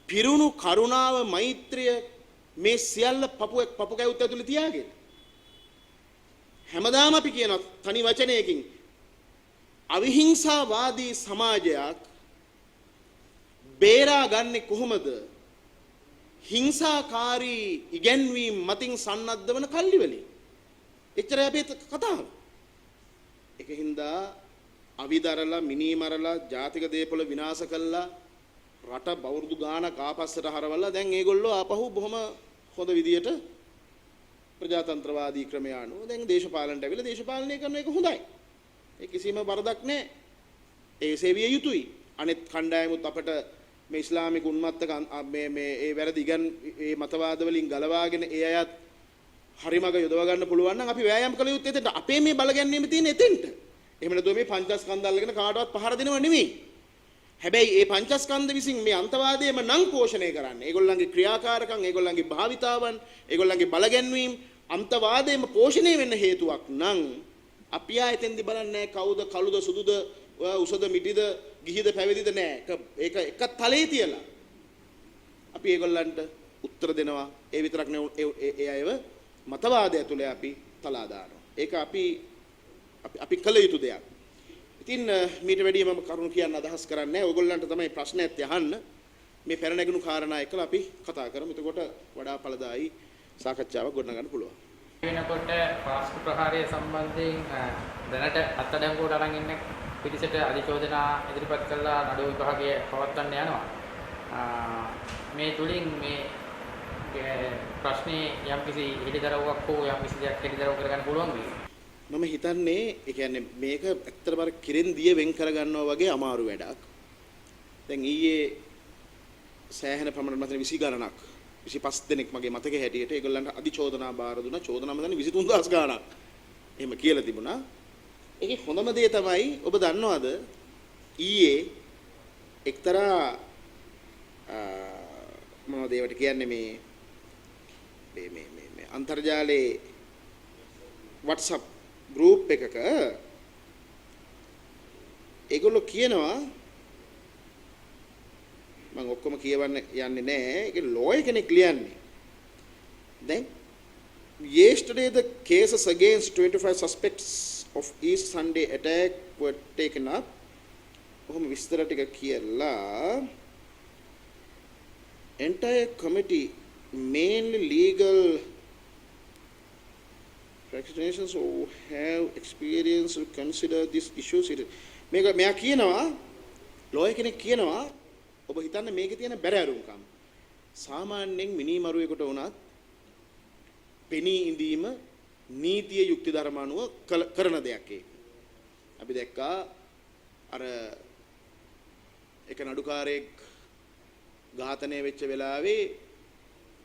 පිරුණු කරුණාව මෛත්‍රිය මේ සියල්ල පපු කැවුත් ඇතුලේ තියාගෙන. හැමදාම අපි කියන තනි වචනයකින් අවිහිංසාවාදී සමාජයක් බේරා ගන්නේ කොහොමද? හිංසාකාරී ඉගැන්වීම් මතින් සන්නද්ධ වන කල්ලි වලින්. එච්චරයි අපේ කතාව. ඒකින්ද අවිදරලා මිනිමරලා ජාතික දේපොළ විනාශ කළා රට බවුරුදු ගානක් ආපස්සට හරවලා දැන් ඒගොල්ලෝ ආපහු බොහොම හොඳ විදියට ප්‍රජාතන්ත්‍රවාදී ක්‍රමය අනුව දැන් දේශපාලනට ඇවිල්ලා දේශපාලනය කරන එක හොඳයි. ඒ කිසිම වරදක් නැහැ. ඒ සේවිය යුතුයි. අනෙත් කණ්ඩායමුත් අපට මේ ඉස්ලාමික උන්මත්තක මේ ඒ වැරදි ඉගන් ඒ මතවාද වලින් ගලවාගෙන ඒ අයත් හරිමඟ යොදව ගන්න පුළුවන් නම් අපි වෑයම් කළ යුත්තේ එතෙන්ට. අපේ මේ බලගැන්වීම තියෙන එතෙන්ට. එහෙම නැතුව මේ පංචස්කන්ධ අල්ලගෙන කාටවත් පහර දෙනව නෙමෙයි. හැබැයි මේ පංචස්කන්ධ විසින් මේ අන්තවාදයේම නම් පෝෂණය කරන්නේ. ඒගොල්ලන්ගේ ක්‍රියාකාරකම්, ඒගොල්ලන්ගේ භාවිතාවන්, ඒගොල්ලන්ගේ බලගැන්වීම් අන්තවාදයේම පෝෂණය වෙන්න හේතුවක් නම් අපි ආයෙතෙන්දි බලන්නේ කවුද කළුද සුදුද උසද මිටිද ගිහිද පැවිදිද නෑ. ඒක එක තලයේ තියලා අපි ඒගොල්ලන්ට උත්තර දෙනවා. ඒ විතරක් නෙවෙයි ඒ අයව මතවාදය ඇතුලේ අපි තලා දානවා. ඒක අපි කළ යුතු දෙයක්. ඉතින් මීට වැඩිය මම කරුණු කියන්න අදහස් කරන්නේ නැහැ. ඔයගොල්ලන්ට තමයි ප්‍රශ්නයත් අහන්න. මේ පැන නැගුණු කාරණා එක්කලා අපි කතා කරමු. එතකොට වඩා ඵලදායී සාකච්ඡාවක් ගොඩනගන්න පුළුවන්. වෙනකොට පාස්කු ප්‍රහාරය සම්බන්ධයෙන් දැනට අත්අඩංගුවට අරන් ඉන්න පිටිසට අධිචෝදනා ඉදිරිපත් කළා නඩු විභාගය පවත්වන්න යනවා. මේ තුලින් මේ ප්‍රශ්නේ යම්කිසි හෙළිදරව්වක් හෝ යම්කිසි දෙයක් හෙළිදරව් කරගන්න පුළුවන් වෙයි. මම හිතන්නේ ඒ කියන්නේ මේක ඇත්තටම කිරෙන් දිය වෙන් කරගන්නවා වගේ අමාරු වැඩක්. දැන් ඊයේ සෑහෙන ප්‍රමාණයක් මතන 20 ගණනක් 25 දෙනෙක් මගේ මතකයේ හැටියට ඒගොල්ලන්ට අධිචෝදනා බාර දුන්නා. චෝදනා මතන 23000 ගණනක්. එහෙම කියලා තිබුණා. ඒකේ හොඳම දේ තමයි ඔබ දන්නවද ඊයේ එක්තරා මොනවද ඒවට කියන්නේ මේ අන්තර්ජාලයේ WhatsApp group එකක ඒගොල්ලෝ කියනවා මම ඔක්කොම කියවන්න යන්නේ නැහැ. ඒක ලෝයර් කෙනෙක් ලියන්නේ. දැන් yesterday the cases against 25 suspects of East Sunday attack were taken up. ඔහොම විස්තර ටික කියලා entire committee mainly legal practitioners who have experience to consider these issues. මේක මෙයා කියනවා ලෝයර් කෙනෙක් කියනවා ඔබ හිතන්න මේකේ තියෙන බැරෑරුම්කම්. සාමාන්‍යයෙන් මිනිමරුවෙකුට වුණත් පෙනී ඉඳීම නීතිය යුක්ති ධර්ම අනුව කරන දෙයක් ඒක. අපි දැක්කා අර එක නඩුකාරයෙක් ඝාතනය වෙච්ච වෙලාවේ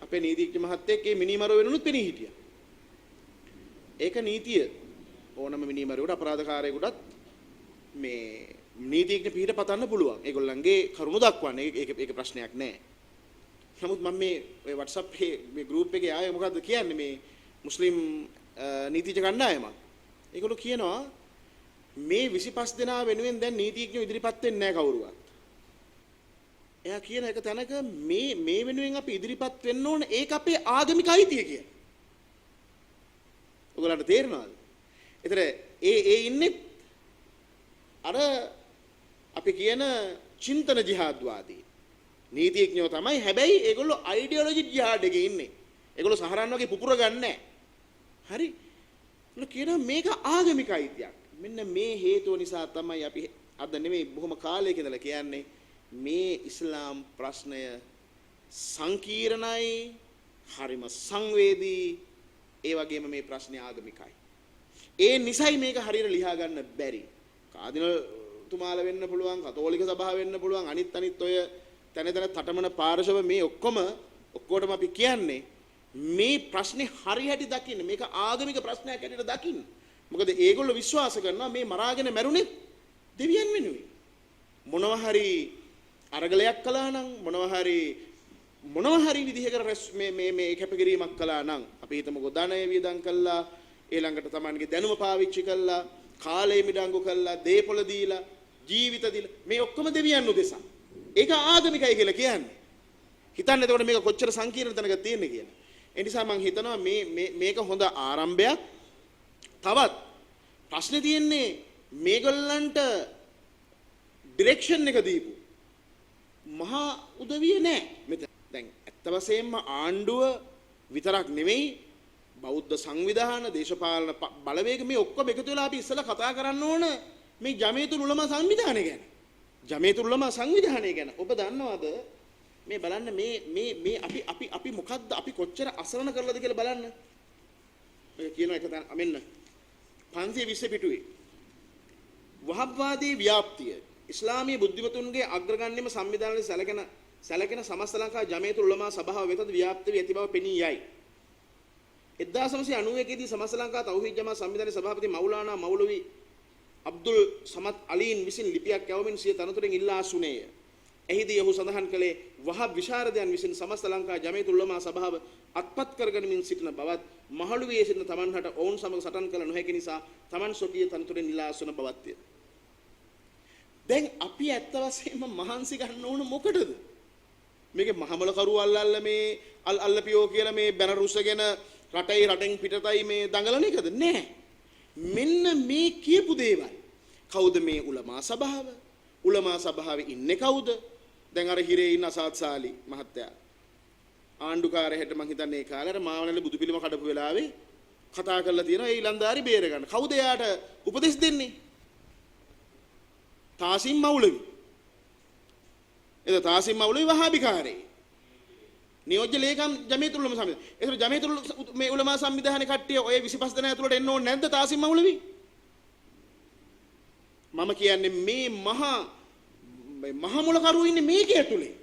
අපේ නීතිඥ මහත්තයෙක් මේ මිනිමරුව වෙනුනුත් පෙනී හිටියා. ඒක නීතිය ඕනම මිනිමරුවට අපරාධකාරයෙකුටත් මේ නීතිඥ පිට පතන්න පුළුවන්. ඒගොල්ලන්ගේ කරුණු දක්වන්න. ඒක ප්‍රශ්නයක් නෑ. නමුත් මම මේ WhatsApp මේ group එකේ ආයේ මොකද්ද කියන්නේ මේ මුස්ලිම් නීතිඥ කණ්ඩායමක්. ඒගොල්ලෝ කියනවා මේ 25 දෙනා වෙනුවෙන් දැන් නීතිඥයෝ ඉදිරිපත් වෙන්නේ නැහැ කවුරුවත්. එයා කියන එක තැනක මේ වෙනුවෙන් අපි ඉදිරිපත් වෙන්න ඕන ඒක අපේ ආගමික අයිතිය කියලා. ඔයගොල්ලන්ට තේරෙනවද? ඒතර ඒ ඉන්නේ අර අපි කියන චින්තන ජිහාද්වාදී නීතිඥයෝ තමයි. හැබැයි ඒගොල්ලෝ අයිඩියොලොජි ජිහාඩ් එකේ ඉන්නේ. ඒගොල්ලෝ සහරන් වගේ පුපුර ගන්නෑ. හරි? ඒගොල්ලෝ කියනවා මේක ආගමික අයිතියක්. මෙන්න මේ හේතුව නිසා තමයි අපි අද නෙමෙයි බොහොම කාලයක ඉඳලා කියන්නේ මේ ඉස්ලාම් ප්‍රශ්නය සංකීර්ණයි, හරිම සංවේදී, ඒ වගේම මේ ප්‍රශ්නේ ආගමිකයි. ඒ නිසයි මේක හරියට ලියා ගන්න බැරි. කාදිනල් තුමාලා වෙන්න පුළුවන්, කතෝලික සභාව වෙන්න පුළුවන්, අනිත් ඔය තැන තටමන පාර්ශව මේ ඔක්කොටම අපි කියන්නේ මේ ප්‍රශ්නේ හරියට දකින්න. මේක ආගමික ප්‍රශ්නයක් හැටියට දකින්න. මොකද ඒගොල්ලෝ විශ්වාස කරනවා මේ මරාගෙන මැරුණේ දෙවියන් වෙනුවෙන්. මොනවා හරි අරගලයක් කළා නම් මොනවා හරි විදිහකට මේ කැපකිරීමක් කළා නම් අපි හිතමුකෝ ධනය වියදම් කළා ඊළඟට Tamanගේ දැනුම පාවිච්චි කළා කාලය මිඩංගු කළා දේපොළ දීලා ජීවිත දීලා මේ ඔක්කොම දෙවියන් උදෙසා ඒක ආගමිකයි කියලා කියන්නේ හිතන්න එතකොට මේක කොච්චර සංකීර්ණ තැනක තියෙන්නේ කියලා ඒ නිසා මම හිතනවා මේක හොඳ ආරම්භයක් තවත් ප්‍රශ්නේ තියෙන්නේ මේගොල්ලන්ට ඩිරෙක්ෂන් එක දීපු මහා උදවිය නෑ මෙතන දැන් ඇත්ත වශයෙන්ම ආණ්ඩුව විතරක් නෙමෙයි බෞද්ධ සංවිධාන දේශපාලන බලවේග මේ ඔක්කොම එකතු වෙලා අපි ඉස්සලා කතා කරන්න ඕන මේ ජමීතුල් උලමා සංවිධානය ගැන ජමීතුල් උලමා සංවිධානය ගැන ඔබ දන්නවද මේ බලන්න මේ අපි මොකද්ද අපි කොච්චර අසරණ කරලාද කියලා බලන්න ඔය කියන එක මෙන්න 520 පිටුවේ වහබ්වාදී ව්‍යාප්තිය ඉස්ලාමීය බුද්ධිමතුන්ගේ අග්‍රගණ්‍යම සංවිධානයේ සැලකෙන සමස්ත ලංකා ජමීතුල් උලමා සභාව වෙතද ව්‍යාප්ත වී ඇති බව පෙනී යයි 1991 දී සමස්ත ලංකා තෞහීද් ජමා සංවිධානයේ සභාපති මෞලානා මෞලවි අබ්දුල් සමත් අලීන් විසින් ලිපියක් යවමින් සිය තනතුරෙන් ඉල්ලා අසුනේය. එහිදී ඔහු සඳහන් කළේ වහබ් විශාරදයන් විසින් සමස්ත ලංකා ජමීතුල් උලමා සභාව අත්පත් කරගනිමින් සිටින බවත් මහලුවේ සිටින තමන්හට ඔවුන් සමග සටන් කළ නොහැකි නිසා තමන් සොකී තනතුරෙන් ඉල්ලා අසුන බවත්ය. දැන් අපි ඇත්ත වශයෙන්ම මහන්සි ගන්න ඕන මොකටද? මේකේ මහමල කරු අල්ලල්ල මේ අල්ලපියෝ කියලා මේ බැනර් උස්සගෙන රටෙන් පිටතයි මේ දඟලන එකද? නෑ. මෙන්න මේ කියපු දේවල්. කවුද මේ උලමා සභාව? උලමා සභාවේ ඉන්නේ කවුද? දැන් අර හිරේ ඉන්න අසාත් සාලි මහත්තයා. ආණ්ඩුකාරයෙක්ට මං හිතන්නේ ඒ කාලේ අර මාවනල්ලේ බුදු පිළිම කඩපු වෙලාවේ කතා කරලා තියෙනවා ඒ ඊලන්දාරි බේර ගන්න. කවුද එයාට උපදෙස් දෙන්නේ? තාසිම් මෞලවි. එද තාසිම් මෞලවි වහාබිකාරේ. නියෝජ්‍ය ලේකම් ජමීතුල් උලමා සංවිධානය. ඒතර ජමීතුල් මේ උලමා සංවිධානයේ කට්ටිය ඔය 25 දෙනා ඇතුළට එන්න ඕනේ නැද්ද තාසිම් මෞලවි? මම කියන්නේ මේ මහා මුලකරු ඉන්නේ මේකේ ඇතුලේ.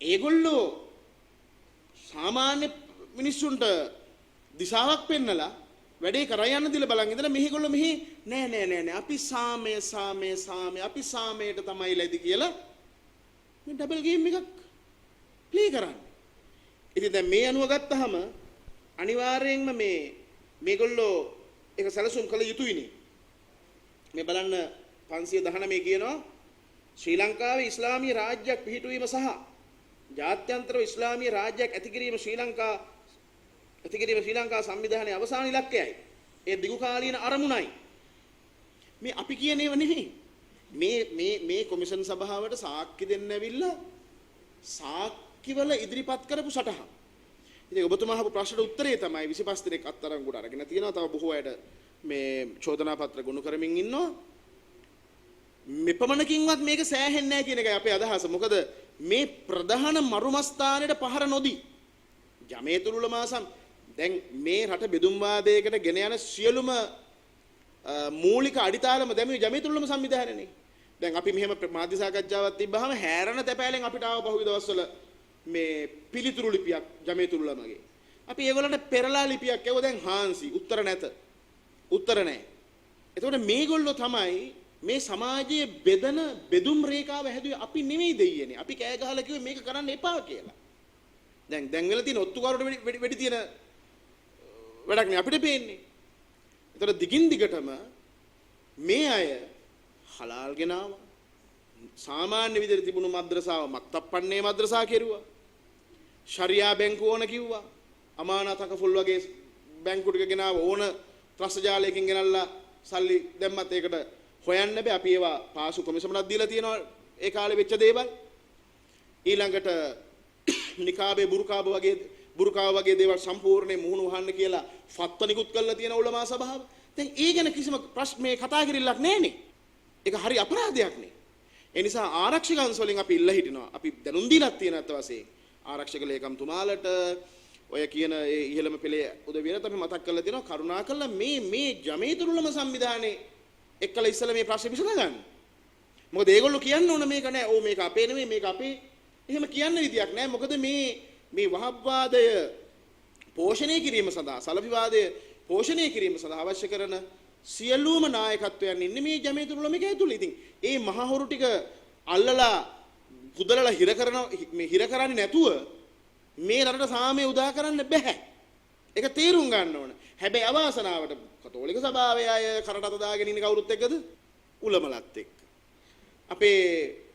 ඒගොල්ලෝ සාමාන්‍ය මිනිස්සුන්ට දිශාවක් පෙන්නලා වැඩේ කරා යන්න දිල බලන් ඉඳලා මෙහිගොල්ලෝ මෙහි නෑ අපි සාමය අපි සාමයට තමයි ලැබි කියලා මේ ඩබල් ගේම් එකක් ප්ලේ කරන්නේ. ඉතින් දැන් මේ අනුව ගත්තාම අනිවාර්යයෙන්ම මේගොල්ලෝ ඒක සැලසුම් කළ යුතුයිනේ. මේ බලන්න 519 කියනවා ශ්‍රී ලංකාවේ ඉස්ලාමීය රාජ්‍යයක් පිහිටුවීම සහ ජාත්‍යන්තරව ඉස්ලාමීය රාජ්‍යයක් ඇතිකිරීම ශ්‍රී ලංකා සංවිධානයේ අවසාන ඉලක්කයයි. ඒ දිගු කාලීන අරමුණයි. මේ අපි කියන ඒවා නෙමෙයි. මේ කොමිෂන් සභාවට සාක්ෂි දෙන්න ඇවිල්ලා සාක්ෂිවල ඉදිරිපත් කරපු සටහන්. ඉතින් ඔබතුමා අහපු ප්‍රශ්නට උත්තරේ තමයි 25 දිනක් අත්අඩංගුවට අරගෙන තියෙනවා. තව බොහෝ අයට මේ චෝදනා පත්‍ර ගොනු කරමින් ඉන්නවා. මෙපමණකින්වත් මේක සෑහෙන්නේ නැහැ කියන එකයි අපේ අදහස. මොකද මේ ප්‍රධාන මරුමස්ථානයේ පහර නොදී ජමීතුල් උලමා දැන් මේ රට බෙදුම් වාදයකට ගෙන යන සියලුම මූලික අඩිතාලම දැමී ජමීතුල් උලමා සංවිධානයනේ. දැන් අපි මෙහෙම මාධ්‍ය සාකච්ඡාවක් තිබ්බහම හැරණ තැපෑලෙන් අපිට ආව පහුගිය දවස්වල මේ පිළිතුරු ලිපියක් ජමීතුල් උලමාගේ. අපි ඒගොල්ලන්ට පෙරලා ලිපියක් ඒව දැන් හාන්සි උත්තර නැත. උත්තර නැහැ. එතකොට මේගොල්ලෝ තමයි මේ සමාජයේ බෙදුම් රේඛාව හැදුවේ අපි නෙමෙයි දෙයියනේ. අපි කෑ ගහලා කිව්වේ මේක කරන්න එපා කියලා. දැන් වෙලා තියෙන ඔත්තුකාරට වෙඩි තියෙන වැඩක් නේ අපිට පේන්නේ. ඒතර දිගින් දිගටම මේ අය හලාල් ගෙනාවා. සාමාන්‍ය විදිහට තිබුණු මද්රසාව මක්තප්පන්නේ මද්රසා කෙරුවා. ශරියා බැංකුව ඕන කිව්වා. අමානතක ෆුල් වගේ බැංකු ටික ගෙනාව ඕන ත්‍රස්තජාලයකින් ගෙනල්ලා සල්ලි දැම්මත් ඒකට හොයන්න බෑ. අපි ඒවා පාසු කොමිසමක් දීලා තියෙනවා ඒ කාලේ වෙච්ච දේවල්. ඊළඟට නිකාබේ බුරුකාව වගේ දේවල් සම්පූර්ණයෙන් මුහුණු වහන්න කියලා ෆත්වා නිකුත් කරලා තියෙන උලමා සභාව. දැන් ඒ ගැන කිසිම ප්‍රශ්න මේ කතා කිරිල්ලක් නැහැනේ. ඒක හරි අපරාධයක් නේ. ඒ නිසා ආරක්ෂක අංශ වලින් අපි ඉල්ල හිටිනවා. අපි දැනුම් දීලා තියෙන අත වශයෙන් ආරක්ෂක ලේකම්තුමාලට ඔය කියන ඒ ඉහළම පෙළේ උදවියට අපි මතක් කරලා දෙනවා කරුණාකරලා මේ ජමීතුල් උලමා සංවිධානයේ එක්කලා ඉස්සලා මේ ප්‍රශ්නේ විසඳගන්න. මොකද ඒගොල්ලෝ කියන්න ඕන මේක නෑ. ඕ මේක අපේ නෙමෙයි මේක අපේ. එහෙම කියන්න විදියක් නෑ. මොකද මේ වහබ්වාදය පෝෂණය කිරීම සඳහා සලෆිවාදය පෝෂණය කිරීම සඳහා අවශ්‍ය කරන සියලුම නායකත්වයන් ඉන්නේ මේ ජමීතුල් උලමා ඇතුළේ. ඉතින් ඒ මහහොරු ටික අල්ලලා පුදලලා හිර කරන මේ හිර කරන්නේ නැතුව මේ රටට සාමය උදා කරන්න බෑ. ඒක තේරුම් ගන්න ඕන. හැබැයි අවාසනාවට කතෝලික සභාවේ අය කරට අත දාගෙන ඉන්නේ කවුරුත් එක්කද? උලමලත් එක්ක. අපේ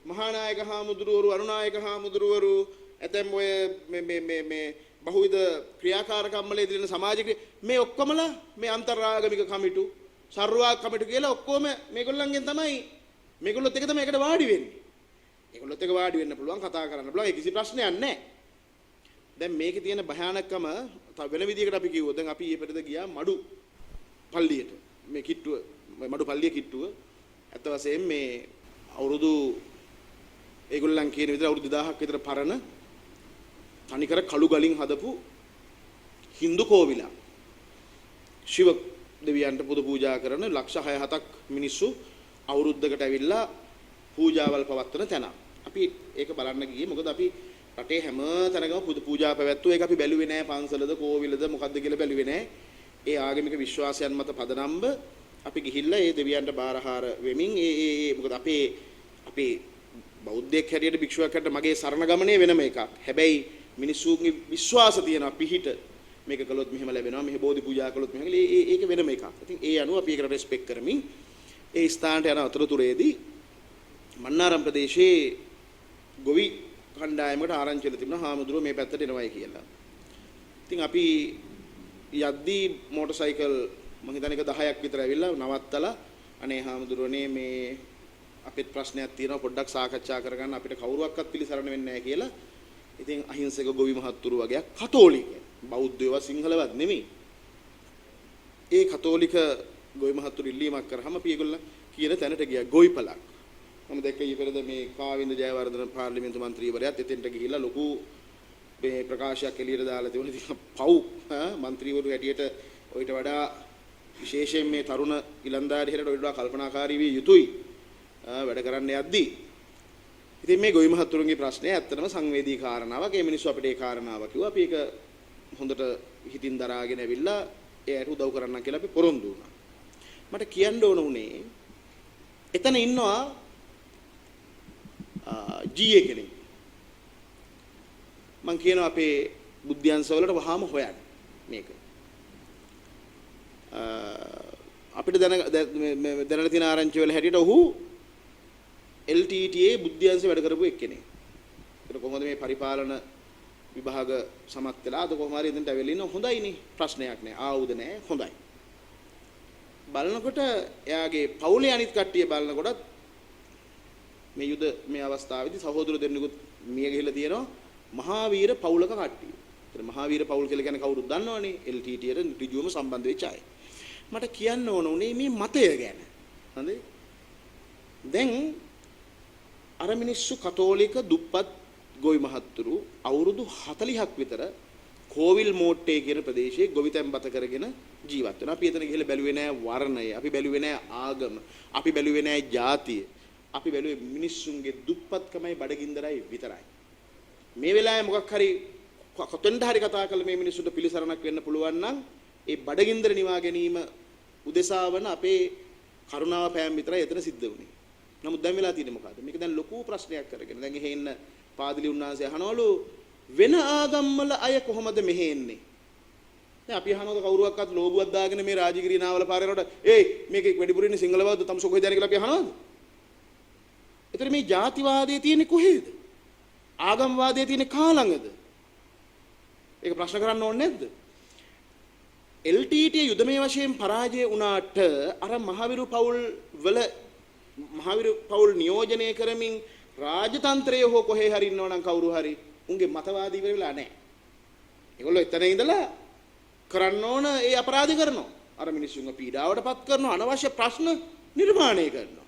මහානායක හාමුදුරුවරු අනුනායක හාමුදුරුවරු ඇතැම් ඔය මේ බහුවිධ ක්‍රියාකාරකම් වල ඉදිරින සමාජික මේ ඔක්කොමලා මේ අන්තරාගමික කමිටු සර්වාග කමිටු කියලා ඔක්කොම මේගොල්ලන්ගෙන් තමයි මේගොල්ලොත් එක තමයි එකට වාඩි වෙන්නේ. ඒගොල්ලොත් එක වාඩි වෙන්න පුළුවන් කතා කරන්න පුළුවන්. ඒ කිසි ප්‍රශ්නයක් නැහැ. දැන් මේකේ තියෙන භයානකම වෙන විදිහකට අපි කිව්වොත් දැන් අපි ඊපෙරද ගියා මඩු පල්ලියට. මේ කිට්ටුව මඩු පල්ලිය කිට්ටුව අත වශයෙන් මේ අවුරුදු ඒගොල්ලන් කියන විදිහට අවුරුදු 2000ක් විතර පරණ තනිකර කළු ගලින් හදපු හින්දු කෝවිලක්. ශිව දෙවියන්ට පුද පූජා කරන ලක්ෂ 6-7ක් මිනිස්සු අවුරුද්දකට ඇවිල්ලා පූජාවල් පවත්වන තැන. අපි ඒක බලන්න ගියේ මොකද අපි රටේ හැම තැනකම පුද පූජා පැවැත්වුවා. ඒක අපි බැලුවේ නෑ පන්සලද කෝවිලද මොකද්ද කියලා බැලුවේ නෑ. ඒ ආගමික විශ්වාසයන් මත පදනම්ව අපි ගිහිල්ලා ඒ දෙවියන්ට බාරහාර වෙමින් ඒ මොකද අපේ බෞද්ධයෙක් හැටියට භික්ෂුවක් හැටියට මගේ සරණ ගමනේ වෙනම එකක්. හැබැයි මිනිස්සුන්ගේ විශ්වාස තියෙනවා පිහිට මේක කළොත් මෙහෙම ලැබෙනවා මෙහෙ බෝධි පූජා කළොත් මෙහෙම ඒක වෙනම එකක්. ඉතින් ඒ අනුව අපි ඒකට රෙස්පෙක්ට් කරමින් ඒ ස්ථානට යන අතරතුරේදී මන්නාරම් ප්‍රදේශයේ ගොවි කණ්ඩායමකට ආරංචි වෙලා තිබුණා හාමුදුරුවෝ මේ පැත්තට එනවයි කියලා. ඉතින් අපි යද්දී මෝටර් සයිකල් මම හිතන්නේ 10ක් විතර ඇවිල්ලා නවත්තලා අනේ හාමුදුරුවනේ මේ අපිට ප්‍රශ්නයක් තියෙනවා පොඩ්ඩක් සාකච්ඡා කරගන්න අපිට කවුරුවක්වත් පිළිසරණ වෙන්නේ නැහැ කියලා. ඉතින් අහිංසක ගොවි මහත්තුරු වගේ කතෝලික බෞද්ධයව සිංහලවත් නෙමෙයි. ඒ කතෝලික ගොවි මහත්තුරු ඉල්ලීමක් කරාම අපි ඒගොල්ලෝ කියන තැනට ගියා ගොවිපලක්. මම දැක්ක ඊපෙරද මේ කාවින්ද ජයවර්ධන පාර්ලිමේන්තු මන්ත්‍රීවරයාත් එතෙන්ට ගිහිල්ලා ලොකු මේ ප්‍රකාශයක් එළියට දාලා තිබුණා. ඉතින් පව් මන්ත්‍රීවරු හැටියට ඔයිට වඩා විශේෂයෙන් මේ තරුණ ඉලන්දාරි හැටියට ඔයිට වඩා කල්පනාකාරී විය යුතුයි වැඩ කරන්න යද්දී. ඉතින් මේ ගොවි මහත්තුරුන්ගේ ප්‍රශ්නය ඇත්තටම සංවේදී කාරණාවක්. ඒ මිනිස්සු අපිට ඒ කාරණාව කිව්වා. අපි ඒක හොඳට හිතින් දරාගෙන ඇවිල්ලා එයාට උදව් කරන්න කියලා අපි පොරොන්දු වුණා. මට කියන්න ඕන උනේ එතන ඉන්නවා ජීఏ කෙනෙක්. මම කියනවා අපේ බුද්ධ්‍යංශවලට වහාම හොයන්න මේක. අපිට දැනට තියෙන ආරංචි වල හැටියට ඔහු LTTA බුද්ධ්‍යංශේ වැඩ කරපු එක්කෙනෙක්. ඒක කොහොමද මේ පරිපාලන විභාග සමත් වෙලා අද කොහොම හරි එතනට ඇවිල්ලා ඉන්න හොඳයිනේ ප්‍රශ්නයක් නෑ ආවුද නෑ හොඳයි. බලනකොට එයාගේ පවුලේ අනිත් කට්ටිය බලනකොටත් මේ යුද මේ අවස්ථාවේදී සහෝදර දෙන්නෙකුත් මිය ගිහිල්ලා තියෙනවා මහාවීර පවුලක කට්ටිය. ඒතර මහාවීර පවුල් කියලා කියන්නේ කවුරුත් දන්නවනේ LTTට ඍජුවම සම්බන්ධ වෙච්ච අය. මට කියන්න ඕන උනේ මේ මතය ගැන. හරිද? දැන් අර මිනිස්සු කතෝලික දුප්පත් ගොවි මහත්තුරු අවුරුදු 40ක් විතර කෝවිල් මෝට්ටේ කියන ප්‍රදේශයේ ගොවිතැන්පත කරගෙන ජීවත් වෙනවා. අපි එතන ගිහලා බැලුවේ නෑ වර්ණය, අපි බැලුවේ නෑ ආගම, අපි බැලුවේ නෑ ජාතිය. අපි බැලුවේ මිනිස්සුන්ගේ දුප්පත්කමයි බඩගින්දරයි විතරයි. මේ වෙලාවේ මොකක් හරි කොතෙන්ද හරි කතා කරලා මේ මිනිස්සුන්ට පිළිසරණක් වෙන්න පුළුවන් නම් ඒ බඩගින්දර නිවා ගැනීම උදෙසා වන අපේ කරුණාව පෑම් විතරයි එතන සිද්ධ වුනේ. නමුත් දැන් වෙලා තියෙන්නේ මොකද්ද? මේක දැන් ලොකු ප්‍රශ්නයක් කරගෙන. දැන් එහෙ ඉන්න පාදිලි උන්වහන්සේ අහනවලු වෙන ආගම්වල අය කොහොමද මෙහෙ එන්නේ? දැන් අපි අහනවද කවුරුවක්වත් ලෝබුවක් දාගෙන මේ රාජගිරිය නාවල පාර යනකොට මේක වැඩිපුර ඉන්නේ සිංහල බෞද්ධ තමසු කොහෙද යන්නේ කියලා අපි අහනවද? ඒතර මේ ජාතිවාදයේ තියෙන්නේ කොහෙද? ආගම්වාදයේ තියෙන්නේ කා ළඟද? ඒක ප්‍රශ්න කරන්න ඕනේ නැද්ද? LTT යුදමය වශයෙන් පරාජය වුණාට අර මහවිරු පවුල් නියෝජනය කරමින් රාජතන්ත්‍රයේ හෝ කොහේ හරි ඉන්නවනම් කවුරු හරි උන්ගේ මතවාදී වෙලා නැහැ. ඒගොල්ලෝ එතන ඉඳලා කරන්න ඕන ඒ අපරාධ කරනවා. අර මිනිස්සුන්ව පීඩාවටපත් කරනවා, අනවශ්‍ය ප්‍රශ්න නිර්මාණය කරනවා.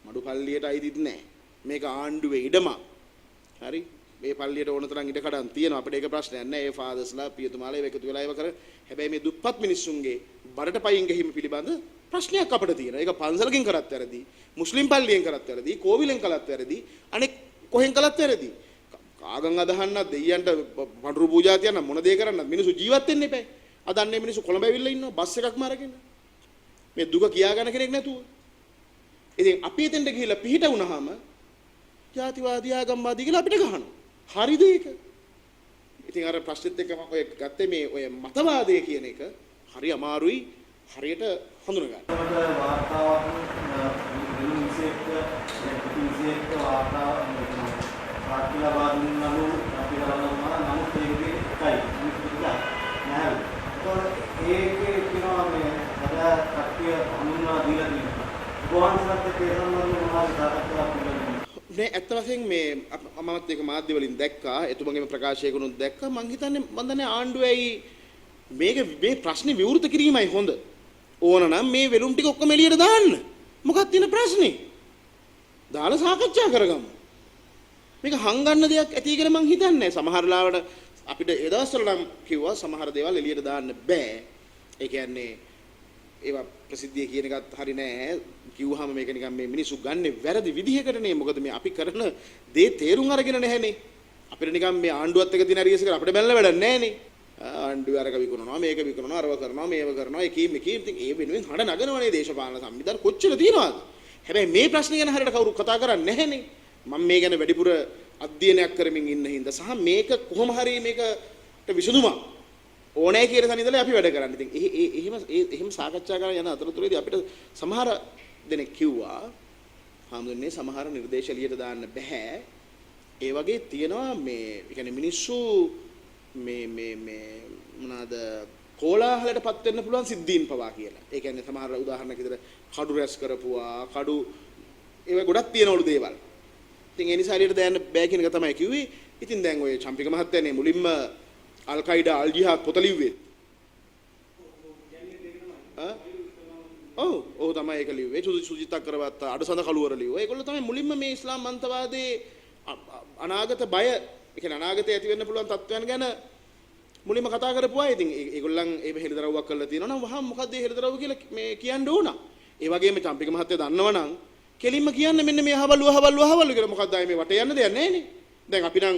මඩු පල්ලියට අයිතිත් නැහැ. මේක ආණ්ඩුවේ ඉඩමක්. හරි? මේ පල්ලියට ඕන තරම් ඉඩ කඩන් තියෙනවා. අපිට ඒක ප්‍රශ්නයක් නැහැ. ඒ ෆාදර්ස්ලා පියතුමාලා ඒව එකතු වෙලා ඒව කර. හැබැයි මේ දුප්පත් මිනිස්සුන්ගේ බඩට පයින් ගහිම පිළිබඳ ප්‍රශ්නයක් අපිට තියෙනවා. ඒක පන්සලකින් කරත් වැරදි, මුස්ලිම් පල්ලියෙන් කරත් වැරදි, කෝවිලෙන් කළත් වැරදි, අනෙක් කොහෙන් කළත් වැරදි. ආගම් අදහන්නත් දෙයියන්ට පඬුරු පූජා තියන්න මොන දේ කරන්නත් මිනිස්සු ජීවත් වෙන්න එපා. අදන්නේ මිනිස්සු කොළඹ ඇවිල්ලා ඉන්නවා බස් එකක්ම අරගෙන. මේ දුක කියා ගන්න කෙනෙක් නැතුව. ඉතින් අපි එතෙන්ට ගිහිල්ලා පිහිට වුණාම ජාතිවාදී ආගම්වාදී කියලා අපිට ගහනවා. හරිද ඒක? ඉතින් අර ප්‍රශ්නෙත් එක්ක මම ඔය ගත්තේ මේ ඔය මතවාදය කියන එක හරි අමාරුයි හරියට හඳුනා ගන්න. වාර්තාවක් විශේෂ වාර්තාවක් පාටිලා වාදිනවලු අපි කරනවා නමුත් ඒකේ එකයි නෑ. ඒකේ කියනවා මේ අද කට්ටිය හඳුන්වා දීලා තියෙනවා. ගෝවන්සත් තේරෙනවා මොනවද තාක්ෂණයක් පිළිබඳව. මේ ඇත්ත වශයෙන් මේ මමත් ඒක මාධ්‍ය වලින් දැක්කා. එතුමගේම ප්‍රකාශයකුත් දැක්කා. මං හිතන්නේ මම දන්නේ ආණ්ඩුවයි මේ ප්‍රශ්නේ විවෘත කිරීමයි හොඳ. ඕනනම් මේ වෙලුම් ටික ඔක්කොම එළියට දාන්න. මොකක්ද තියෙන ප්‍රශ්නේ? දාලා සාකච්ඡා කරගමු. මේක හංගන්න දෙයක් ඇති කියලා මං හිතන්නේ. සමහර ලාවට අපිට ඒ දවස්වල නම් කිව්වා සමහර දේවල් එළියට දාන්න බෑ. ඒ කියන්නේ ඒවා ප්‍රසිද්ධිය කියන එකත් හරි නෑ. කිව්වහම මේක නිකන් මේ මිනිස්සු ගන්නෙ වැරදි විදිහකටනේ. මොකද මේ අපි කරන දේ තේරුම් අරගෙන නැහැනේ. අපිට නිකන් මේ ආණ්ඩුවත් එක්ක දින හරියස කරලා අපිට බැලලා වැඩක් නෑනේ. ආණ්ඩුව අරක විකුණනවා මේක විකුණනවා අරව කරනවා මේව කරනවා එකීම් ඉතින් ඒ වෙනුවෙන් හඩ නගනවනේ දේශපාලන සංවිධාන කොච්චර තියෙනවද? හැබැයි මේ ප්‍රශ්නේ ගැන හරියට කවුරු කතා කරන්නේ නැහැනේ. මම මේ ගැන වැඩිපුර අධ්‍යයනයක් කරමින් ඉන්න හින්දා සහ මේක කොහොම හරි මේකට විසඳුමක් ඕනෑ කියන තැන ඉඳලා අපි වැඩ කරන්නේ. ඉතින් එහෙම සාකච්ඡා කරන යන අතරතුරේදී අපිට සමහර දෙනෙක් කිව්වා හාමුදුරනේ සමහර නිර්දේශ එළියට දාන්න බෑ. ඒ වගේ තියෙනවා මේ කියන්නේ මිනිස්සු මේ මොනවාද කෝලාහලයටපත් වෙන්න පුළුවන් සිද්ධීන් පවා කියලා. ඒ කියන්නේ සමහර උදාහරණයක් විදිහට කඩු රැස් කරපුවා, කඩු ඒව ගොඩක් තියෙනවලු දේවල්. ඉතින් ඒ නිසා එළියට දාන්න බෑ කියන එක තමයි කිව්වේ. ඉතින් දැන් ඔය චම්පික මහත්තයානේ මුලින්ම අල් කයිඩා අල් ජිහාද් පොත ලිව්වේ. ඔව් තමයි ඒක ලිව්වේ. සුජිත් අක්කරවත්ත අඩසඳ කළුවර ලිව්වා. ඒගොල්ලෝ තමයි මුලින්ම මේ ඉස්ලාම් අන්තවාදයේ අනාගත බය, ඒ කියන්නේ අනාගතයේ ඇති වෙන්න පුළුවන් තත්ත්වයන් ගැන මුලින්ම කතා කරපු අය. ඉතින් ඒගොල්ලන් ඒ හෙළිදරව්වක් කරලා තියෙනවා නම් වහා මොකද්ද මේ හෙළිදරව්ව කියලා මේ කියන්න ඕන. ඒ වගේම චම්පික මහත්තයා දන්නවනම් කෙලින්ම කියන්න මෙන්න මේ අහවලු කියලා. මොකද්ද ආයේ මේ වටේ යන්න දෙයක් නැහැනේ. දැන් අපි නම්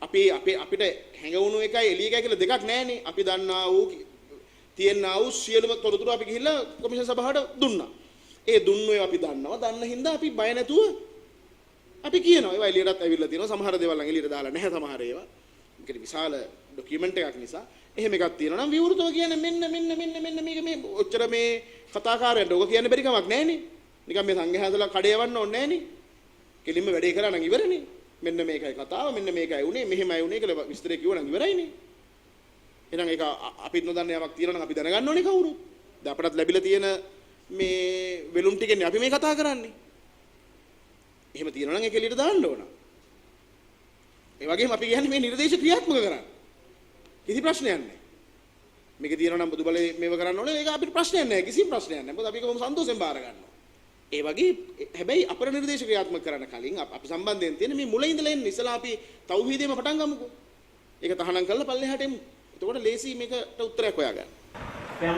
අපිට හැඟවුණු එකයි එළිය එකයි කියලා දෙකක් නැහැනේ. අපි දන්නා වූ තියෙනා වූ සියලුම තොරතුරු අපි ගිහිල්ලා කොමිෂන් සභාවට දුන්නා. ඒ දුන්නෝ අපි දන්නවා. දන්න හින්දා අපි බය නැතුව අපි කියනවා. ඒවා එළියටත් ඇවිල්ලා තියෙනවා. සමහර දේවල් නම් එළියට දාලා නැහැ සමහර ඒවා. ඒකේ විශාල ડોකියුමන්ට් එකක් නිසා. එහෙම එකක් තියෙනවා නම් විවෘතව කියන්නේ මෙන්න මේක මේ ඔච්චර මේ කතාකාරයන්ට ඔක කියන්න බැරි කමක් නැහැනේ. නිකන් මේ සංඝයා හදලා කඩේ යවන්න ඕනේ නැහැනේ. කෙලින්ම වැඩේ කරා නම් ඉවරනේ. මෙන්න මේකයි කතාව, මෙන්න මේකයි උනේ, මෙහෙමයි උනේ කියලා විස්තරය කිව්වා නම් ඉවරයිනේ. එහෙනම් ඒක අපිත් නොදන්න යමක් තියෙනවා නම් අපි දැනගන්න ඕනේ කවුරුත්. දැන් අපටත් ලැබිලා තියෙන මේ වෙලුම් ටිකනේ අපි මේ කතා කරන්නේ. එහෙම තියෙනවා නම් ඒක එළියට දාන්න ඕන. ඒ වගේම අපි කියන්නේ මේ නිර්දේශ ක්‍රියාත්මක කරන්න. කිසි ප්‍රශ්නයක් නැහැ. මේක තියෙනවා නම් බුදුබලේ මේව කරන්න ඕනේ. ඒක අපිට ප්‍රශ්නයක් නැහැ. කිසි ප්‍රශ්නයක් නැහැ. මොකද අපි ඒක බොහොම සන්තෝෂෙන් බාර ගන්නවා. ඒ වගේ හැබැයි අපර නිර්දේශ ක්‍රියාත්මක කරන්න කලින් අපි සම්බන්ධයෙන් තියෙන මේ මුල ඉඳලා එන්න ඉස්සලා අපි තෞහීදේම පටන් ගමුකෝ. ඒක තහනම් කරලා පල්ලෙහාට එමු. එතකොට ලේසි මේකට උත්තරයක් හොයාගන්න. අපේ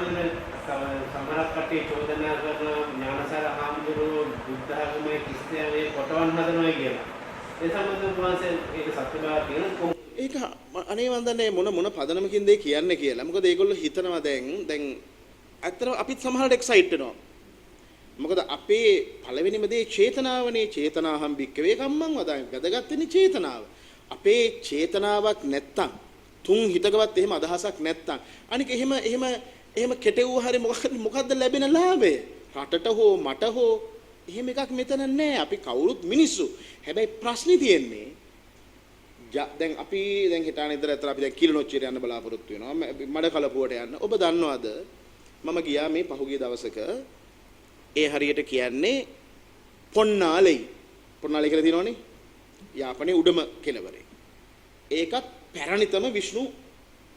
සමහරක් කටේ චෝදනා කරන ඥානසාර හාමුදුරුවෝ බුද්ධ ආගමේ ක්‍රිස්තියානි කොටවන්න හදනවා කියලා. ඒ සම්බන්ධව ප්‍රවාසයෙන් ඒක සත්‍යභාව කියන ඒක අනේ වන්දනේ මොන පදනමකින්ද කියන්නේ කියලා. මොකද ඒගොල්ලෝ හිතනවා දැන් ඇත්තටම අපිත් සමහරට එක්සයිට් වෙනවා. මොකද අපේ පළවෙනිම දේ චේතනාවනේ. චේතනාහම් භික්කවේ කම්මං වදාමි. වැදගත් වෙන්නේ චේතනාව. අපේ චේතනාවක් නැත්තම් තුන් හිතකවත් එහෙම අදහසක් නැත්තම් අනික එහෙම කෙටෙව්ව හරි මොකද්ද ලැබෙන ලාභය? රටට හෝ මට හෝ එහෙම එකක් මෙතන නැහැ. අපි කවුරුත් මිනිස්සු. හැබැයි ප්‍රශ්නේ තියෙන්නේ දැන් හිතාන ඉදලා ඇතර අපි දැන් කිලිනොච්චියට යන්න බලාපොරොත්තු වෙනවා. මඩ කලපුවට යන්න. ඔබ දන්නවද මම ගියා මේ පහුගිය දවසක ඒ හරියට කියන්නේ පොන්නාලේ කියලා තියෙනවනේ. යාපනයේ උඩම කෙළවරේ. ඒකත් පැරණිතම විෂ්ණු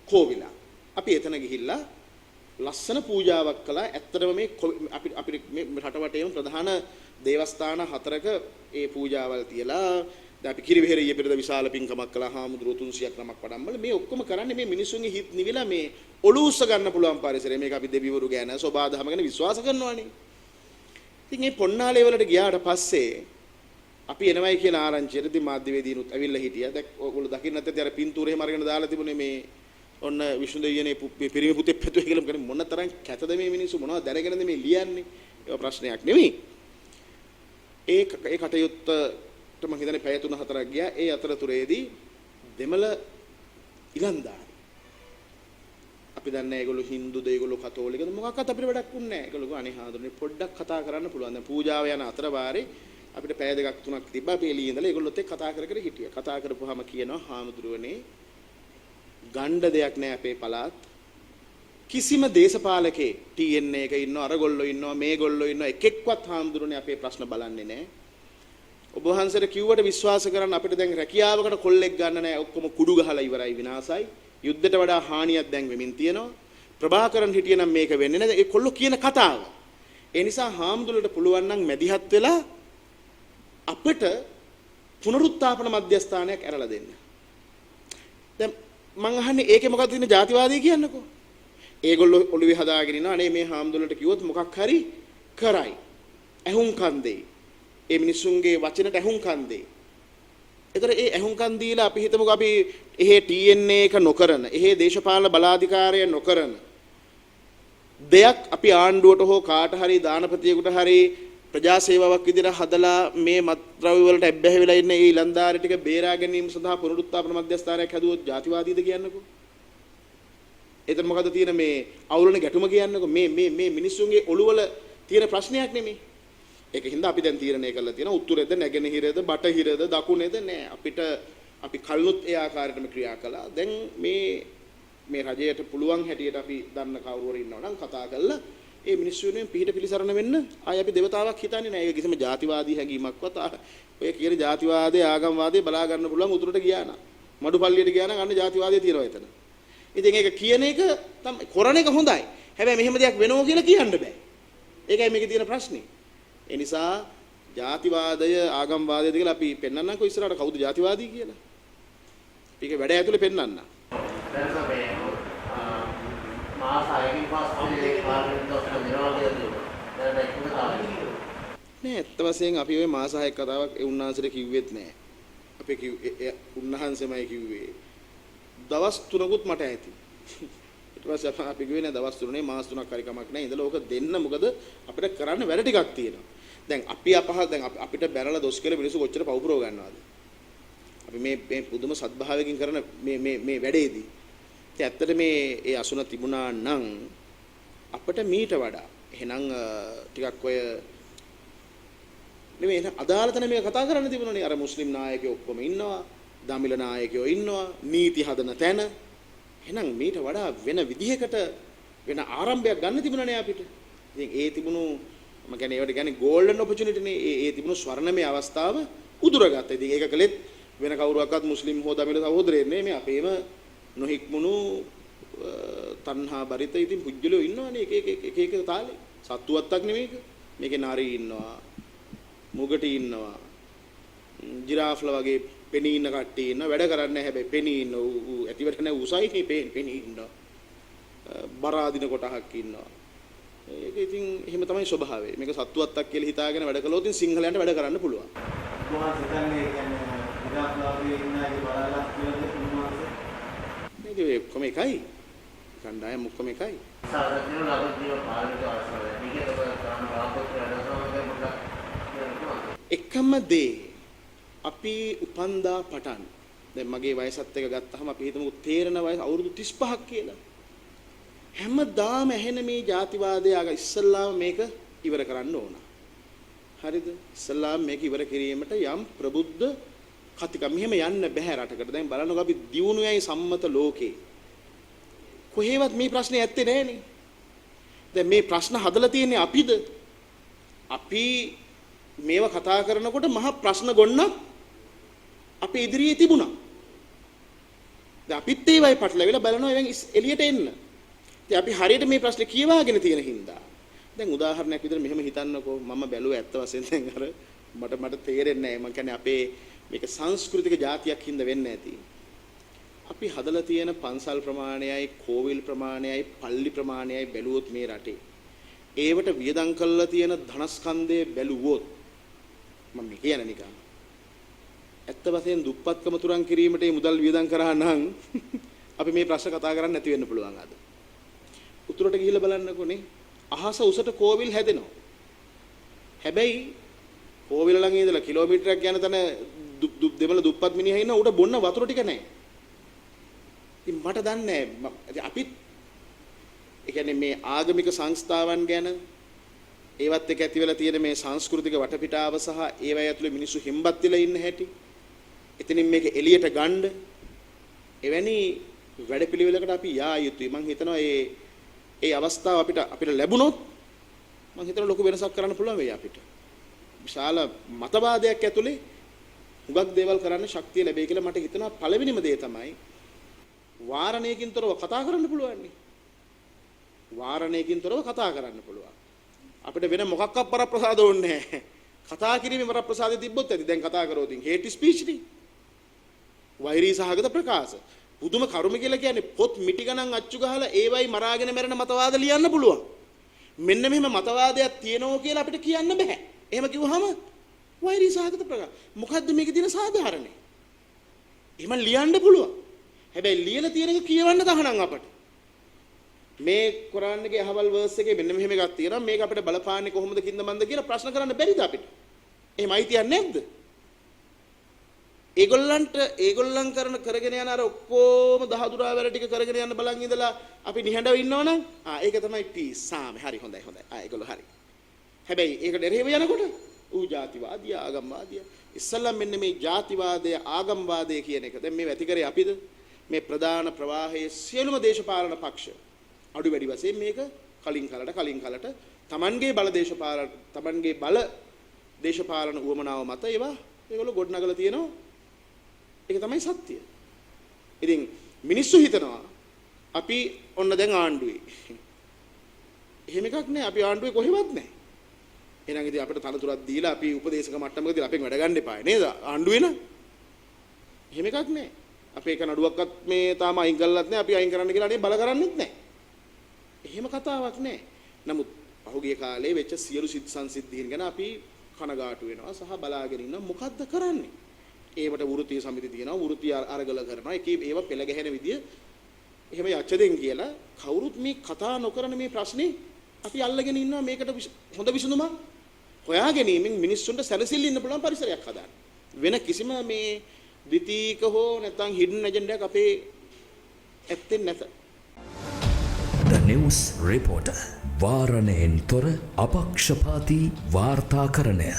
කෝවිල. අපි එතන ගිහිල්ලා ලස්සන පූජාවක් කළා. ඇත්තටම මේ අපිට මේ රට වටේම ප්‍රධාන දේවස්ථාන 4ක ඒ පූජාවල් තියලා දැන් අපි කිරිවෙහෙර ඊයේ පෙරේද විශාල පින්කමක් කළා. හාමුදුරුවෝ 300ක් නමක් වඩම්බල මේ ඔක්කොම කරන්නේ මේ මිනිසුන්ගේ හිත නිවිලා මේ ඔලුව උස්ස ගන්න පුළුවන් පරිසරය. මේක අපි දෙවිවරු ගැන සෝබාදහම ගැන විශ්වාස කරනවානේ. ඉතින් මේ පොන්නාලේ වලට ගියාට පස්සේ අපි එනවයි කියලා ආරංචියටදී මාධ්‍යවේදීනුත් ඇවිල්ලා හිටියා. දැන් ඔයගොල්ලෝ දකින්නත් ඇති අර පින්තූරේ හැම අරගෙන දාලා තිබුණේ මේ ඔන්න විෂ්ණු දෙවියනේ පිරිමි පුතේ පැතුවේ කියලා මොකද මොන තරම් කැතද මේ මිනිස්සු මොනවද දැනගෙනද මේ ලියන්නේ? ඒක ප්‍රශ්නයක් නෙමෙයි. ඒ කටයුත්ත මම හිතන්නේ පැය 3-4ක් ගියා. ඒ අතරතුරේදී දෙමළ ඉලන්දාරි අපි දන්නේ ඒගොල්ලෝ හින්දුද ඒගොල්ලෝ කතෝලිකද මොකක්වත් අපිට වැඩක් වුන්නේ නැහැ. ඒගොල්ලෝ අනේ හාමුදුරනේ පොඩ්ඩක් කතා කරන්න පුළුවන්. දැන් පූජාව යන අතරවාරේ අපිට පැය 2-3ක් තිබ්බා. අපි එළියේ ඉඳලා ඒගොල්ලොත් එක්ක කතා කර කර හිටියා. කතා කරපුවාම කියනවා හාමුදුරුවනේ ගණ්ඩ දෙයක් නැහැ අපේ පළාත්. කිසිම දේශපාලකේ TN එක ඉන්නවා අරගොල්ලෝ ඉන්නවා මේගොල්ලෝ ඉන්නවා එකෙක්වත් හාමුදුරුවනේ අපේ ප්‍රශ්න බලන්නේ නැහැ. ඔබ වහන්සේට කිව්වට විශ්වාස කරන්න අපිට දැන් රැකියාවකට කොල්ලෙක් ගන්න නැහැ. ඔක්කොම කුඩු ගහලා ඉවරයි විනාසයි. යුද්ධයට වඩා හානියක් දැන් වෙමින් තියෙනවා. ප්‍රභාකරන් හිටියනම් මේක වෙන්නේ නැහැ. ඒ කොල්ලෝ කියන කතාව. ඒ නිසා හාමුදුරුවන්ට පුළුවන් නම් මැදිහත් වෙලා අපිට පුනරුත්ථාපන මධ්‍යස්ථානයක් ඇරලා දෙන්න. දැන් මං අහන්නේ ඒකේ මොකක්ද තියෙන ජාතිවාදී කියන්නකෝ. ඒගොල්ලෝ ඔළුවේ හදාගෙන ඉන්නවා අනේ මේ හාමුදුරුවන්ට කිව්වොත් මොකක් හරි කරයි. ඇහුම්කන් දෙයි. ඒ මිනිස්සුන්ගේ වචනට ඇහුම්කන් දෙයි. ඒතර ඒ ඇහුම්කන් දීලා අපි හිතමුකෝ අපි එහෙ TNA එක නොකරන, එහෙ දේශපාලන බලාධිකාරය නොකරන දෙයක් අපි ආණ්ඩුවට හෝ කාට හරි දානපතියෙකුට හරි ප්‍රජා සේවාවක් විදිහට හදලා මේ මත්ද්‍රව්‍ය වලට ඇබ්බැහි වෙලා ඉන්න ඒ ඉලන්දාරි ටික බේරා ගැනීම සඳහා පුනරුත්ථාපන මධ්‍යස්ථානයක් හැදුවොත් ජාතිවාදීද කියන්නකෝ. එතන මොකද තියෙන මේ අවුලන ගැටුම කියන්නකෝ. මේ මිනිස්සුන්ගේ ඔළුවල තියෙන ප්‍රශ්නයක් නෙමෙයි. ඒකින්ද අපි දැන් තීරණය කරලා තියෙනවා උතුරේද නැගෙනහිරේද බටහිරේද දකුණේද නෑ. අපි කල්නුත් ඒ ආකාරයටම ක්‍රියා කළා. දැන් මේ රජයට පුළුවන් හැටියට අපි දන්න කවුරු හරි ඉන්නවා නම් කතා කරලා ඒ මිනිස්සු වෙනුවෙන් පිට පිළිසරණ වෙන්න ආයි අපි දෙවතාවක් හිතන්නේ නැහැ. ඒක කිසිම ජාතිවාදී හැඟීමක්වත් ඔය කියන ජාතිවාදයේ ආගම්වාදයේ බලා ගන්න පුළුවන් උතුරට ගියා නම් මඩුපල්ලියට ගියා නම් අන්න ජාතිවාදයේ තියෙනවා එතන. ඉතින් ඒක කියන එක තමයි කරන එක හොඳයි. හැබැයි මෙහෙම දෙයක් වෙනවෝ කියලා කියන්න බෑ. ඒකයි මේකේ තියෙන ප්‍රශ්නේ. ඒ නිසා ජාතිවාදය ආගම්වාදයද කියලා අපි පෙන්වන්නම්කෝ ඉස්සරහට කවුද ජාතිවාදී කියලා. මේක වැඩ ඇතුලේ පෙන්වන්න. මාස 6කින් පස්සේ පාර්ලිමේන්තු දවසට දිනවල කියලා දැන් ඒකම තමයි. නෑ ඇත්ත වශයෙන් අපි ওই මාස 6ක කතාවක් ඒ උන්වහන්සේට කිව්වෙත් නෑ. අපි කිව්වේ උන්වහන්සේමයි කිව්වේ. දවස් 3කුත් මට ඇති. ඊට පස්සේ අපි කිව්වේ නෑ දවස් 3 නේ මාස 3ක් හරි කමක් නෑ. ඉඳලා ඕක දෙන්න මොකද අපිට කරන්න වැඩ ටිකක් තියෙනවා. දැන් දැන් අපිට බැනලා දොස් කියලා මිනිස්සු කොච්චර පවුපුරව ගන්නවද? අපි මේ පුදුම සත්භාවයකින් කරන මේ වැඩේදී ඇත්තට මේ අසුන තිබුණා නම් අපිට මීට වඩා එහෙනම් ටිකක් ඔය නෙමෙයි අදාළ තැන මේක කතා කරන්න තිබුණානේ. අර මුස්ලිම් නායකයෝ ඔක්කොම ඉන්නවා, දමිළ නායකයෝ ඉන්නවා, නීති හදන තැන. එහෙනම් මීට වඩා වෙන විදිහකට වෙන ආරම්භයක් ගන්න තිබුණානේ අපිට. ඉතින් ඒ තිබුණු මම කියන්නේ ඒවට කියන්නේ ගෝල්ඩන් ඔපචුනිටි නේ. ඒ තිබුණු ස්වර්ණමය අවස්ථාව උදුරගත්තා. ඉතින් ඒක කළෙත් වෙන කවුරුවක්වත් මුස්ලිම් හෝ දමිළ සහෝදරයෝ නෙමෙයි අපේම නොහික්මුණු තණ්හා බරිත ඉතින් පුජ්‍යලෝ ඉන්නවනේ එක තාලේ. සත්තුවත්තක් නෙමේක. මේකේ නාරි ඉන්නවා, මුගටි ඉන්නවා, ජිරාෆ්ලා වගේ පෙනී ඉන්න කට්ටිය ඉන්නවා. වැඩ කරන්නේ නැහැ හැබැයි පෙනී ඉන්න ඇතිවට නැහැ උසයි නේ පෙනී ඉන්නවා. බරාදින කොටහක් ඉන්නවා. ඒක ඉතින් එහෙම තමයි ස්වභාවය. මේක සත්තුවත්තක් කියලා හිතාගෙන වැඩ කළොත් ඉතින් සිංහලයන්ට වැඩ කරන්න පුළුවන්. මොනවද හිතන්නේ කියන්නේ ජිරාෆ්ලා වගේ ඉන්න අය බලලා කියලා මේ ඔක්කොම එකයි. කණ්ඩායම ඔක්කොම එකයි. සාධාරණ ලාභිය පාරිත අවශ්‍යයි. මේක තමයි ගන්න බලාපොරොත්තු වෙන එකම දේ අපි උපන්දා පටන් දැන් මගේ වයසත් එක ගත්තාම අපි හිතමු තේරෙන වයස අවුරුදු 35ක් කියලා. හැමදාම ඇහෙන මේ ජාතිවාදය ඉස්සල්ලාම මේක ඉවර කරන්න ඕන. හරිද? ඉස්සල්ලාම මේක ඉවර කිරීමට යම් ප්‍රබුද්ධ කතිකම් මෙහෙම යන්න බෑ රටකට. දැන් බලන්නකෝ අපි දියුණුවයි සම්මත ලෝකේ. කොහේවත් මේ ප්‍රශ්නේ ඇත්තේ නෑනේ. දැන් මේ ප්‍රශ්න හදලා තියෙන්නේ අපිද? අපි මේව කතා කරනකොට මහ ප්‍රශ්න ගොන්නක් අපේ ඉදිරියේ තිබුණා. දැන් අපිත් ඒවයි පටලවිලා බලනවා එවෙන් එළියට එන්න. ඉතින් අපි හරියට මේ ප්‍රශ්නේ කියවාගෙන තියෙන හින්දා. දැන් උදාහරණයක් විදිහට මෙහෙම හිතන්නකෝ මම බැලුවා ඇත්ත වශයෙන් දැන් අර මට තේරෙන්නේ නැහැ. මම කියන්නේ අපේ මේක සංස්කෘතික જાතියක් හින්දා වෙන්නේ නැති. අපි හදලා තියෙන පන්සල් ප්‍රමාණයයි, කෝවිල් ප්‍රමාණයයි, පල්ලි ප්‍රමාණයයි බැලුවොත් මේ රටේ ඒවට වියදම් කරලා තියෙන ධනස්කන්ධය බැලුවොත් මම කියන්නේ නිකන් ඇත්ත වශයෙන් දුප්පත්කම තුරන් කිරීමට මේ මුදල් වියදම් කරා නම් අපි මේ ප්‍රශ්න කතා කරන්න නැති වෙන්න පුළුවන් අද. උතුරට ගිහිල්ලා බලන්නකෝනේ අහස උසට කෝවිල් හැදෙනවා. හැබැයි කෝවිල ළඟ ඉඳලා කිලෝමීටරයක් යන තැන දෙමළ දුප්පත් මිනිහා ඉන්න උඩ බොන්න වතුර ටික නැහැ. ඉතින් මට දන්නේ නැහැ අපිත් ඒ කියන්නේ මේ ආගමික සංස්ථාවන් ගැන ඒවත් එක්ක ඇති වෙලා තියෙන මේ සංස්කෘතික වටපිටාව සහ ඒවයි ඇතුලේ මිනිස්සු හිම්බත් වෙලා ඉන්න හැටි. එතනින් මේක එළියට ගන්න එවැනි වැඩපිළිවෙලකට අපි යා යුතුයි. මම හිතනවා ඒ අවස්ථාව අපිට ලැබුණොත් මම හිතනවා ලොකු වෙනසක් කරන්න පුළුවන් වෙයි අපිට. විශාල මතවාදයක් ඇතුලේ හුඟක් දේවල් කරන්න ශක්තිය ලැබෙයි කියලා මට හිතෙනවා. පළවෙනිම දේ තමයි වාරණයකින් තොරව කතා කරන්න පුළුවන්. වාරණයකින් තොරව කතා කරන්න පුළුවන්. අපිට වෙන මොකක්වත් වරප්‍රසාද ඕනේ නැහැ. කතා කිරීමේ වරප්‍රසාදෙ තිබ්බොත් ඇති. දැන් කතා කරෝතින් හේට් ස්පීච් නේ. වෛරී සහගත ප්‍රකාශ. පුදුම කරුම කියලා කියන්නේ පොත් මිටි ගණන් අච්චු ගහලා ඒවයි මරාගෙන මැරෙන මතවාද ලියන්න පුළුවන්. මෙන්න මෙහෙම මතවාදයක් තියෙනවා කියලා අපිට කියන්න බෑ. එහෙම කිව්වහම වෛරී සහගත ප්‍රකාශ. මොකද්ද මේකේ තියෙන සාධාරණේ? එහෙම ලියන්න පුළුවන්. හැබැයි ලියලා තියෙන එක කියවන්න තහනම් අපට. මේ කුරාන් එකේ අහවල් වර්ස් එකේ මෙන්න මෙහෙම එකක් තියෙනවා. මේක අපිට බලපාන්නේ කොහොමද කින්ද මන්ද කියලා ප්‍රශ්න කරන්න බැරිද අපිට? එහෙම අයිතියක් නැද්ද? ඒගොල්ලන් කරගෙන යන අර ඔක්කොම දහදුරා වැඩ ටික කරගෙන යන්න බලන් ඉඳලා අපි නිහඬව ඉන්නවනම් ඒක තමයි පීස් සාමේ හරි හොඳයි ඒගොල්ලෝ හරි. හැබැයි ඒකට එරෙහිව යනකොට ඌ ජාතිවාදී ආගම්වාදී ඉස්සල්ලා මෙන්න මේ ජාතිවාදය ආගම්වාදය කියන එක දැන් මේ වැති කරේ අපිද මේ ප්‍රධාන ප්‍රවාහයේ සියලුම දේශපාලන පක්ෂ අඩු වැඩි වශයෙන් මේක කලින් කලට තමන්ගේ බල දේශපාලන උවමනාව මත ඒගොල්ලෝ ගොඩනගලා තියෙනවා. ඒක තමයි සත්‍යය. ඉතින් මිනිස්සු හිතනවා අපි ඔන්න දැන් ආණ්ඩුවේ. එහෙම එකක් නෑ. අපි ආණ්ඩුවේ කොහෙවත් නෑ. එහෙනම් ඉතින් අපිට තනතුරක් දීලා අපි උපදේශක මට්ටමකදී අපෙන් වැඩ ගන්න එපායි නේද? ආණ්ඩුවේ න ะ. එහෙම එකක් නෑ. අපේ එක නඩුවක්වත් මේ තාම අයින් කරලත් නෑ. අපි අයින් කරන්න කියලා අනේ බල කරන්නෙත් නෑ. එහෙම කතාවක් නෑ. නමුත් පහුගිය කාලේ වෙච්ච සියලු සංසිද්ධීන් ගැන අපි කනගාටු වෙනවා සහ බලාගෙන ඉන්නවා මොකද්ද කරන්නේ? ඒවට වෘත්තීය සමිති තියෙනවා වෘත්තීය අරගල කරනවා ඒවා පෙළ ගැහෙන විදිය එහෙම යච්චදෙන් කියලා කවුරුත් මේ කතා නොකරන මේ ප්‍රශ්නේ අපි අල්ලගෙන ඉන්නවා මේකට හොඳ විසඳුමක් හොයාගැනීමෙන් මිනිස්සුන්ට සැලසිල්ල ඉන්න පුළුවන් පරිසරයක් හදාන්න වෙන කිසිම මේ ද්විතීක හෝ නැත්නම් හිඩන් ඇජෙන්ඩාවක් අපේ ඇත්තේ නැත. The News Reporter වාරණයෙන් තොර අපක්ෂපාතී වාර්තාකරණය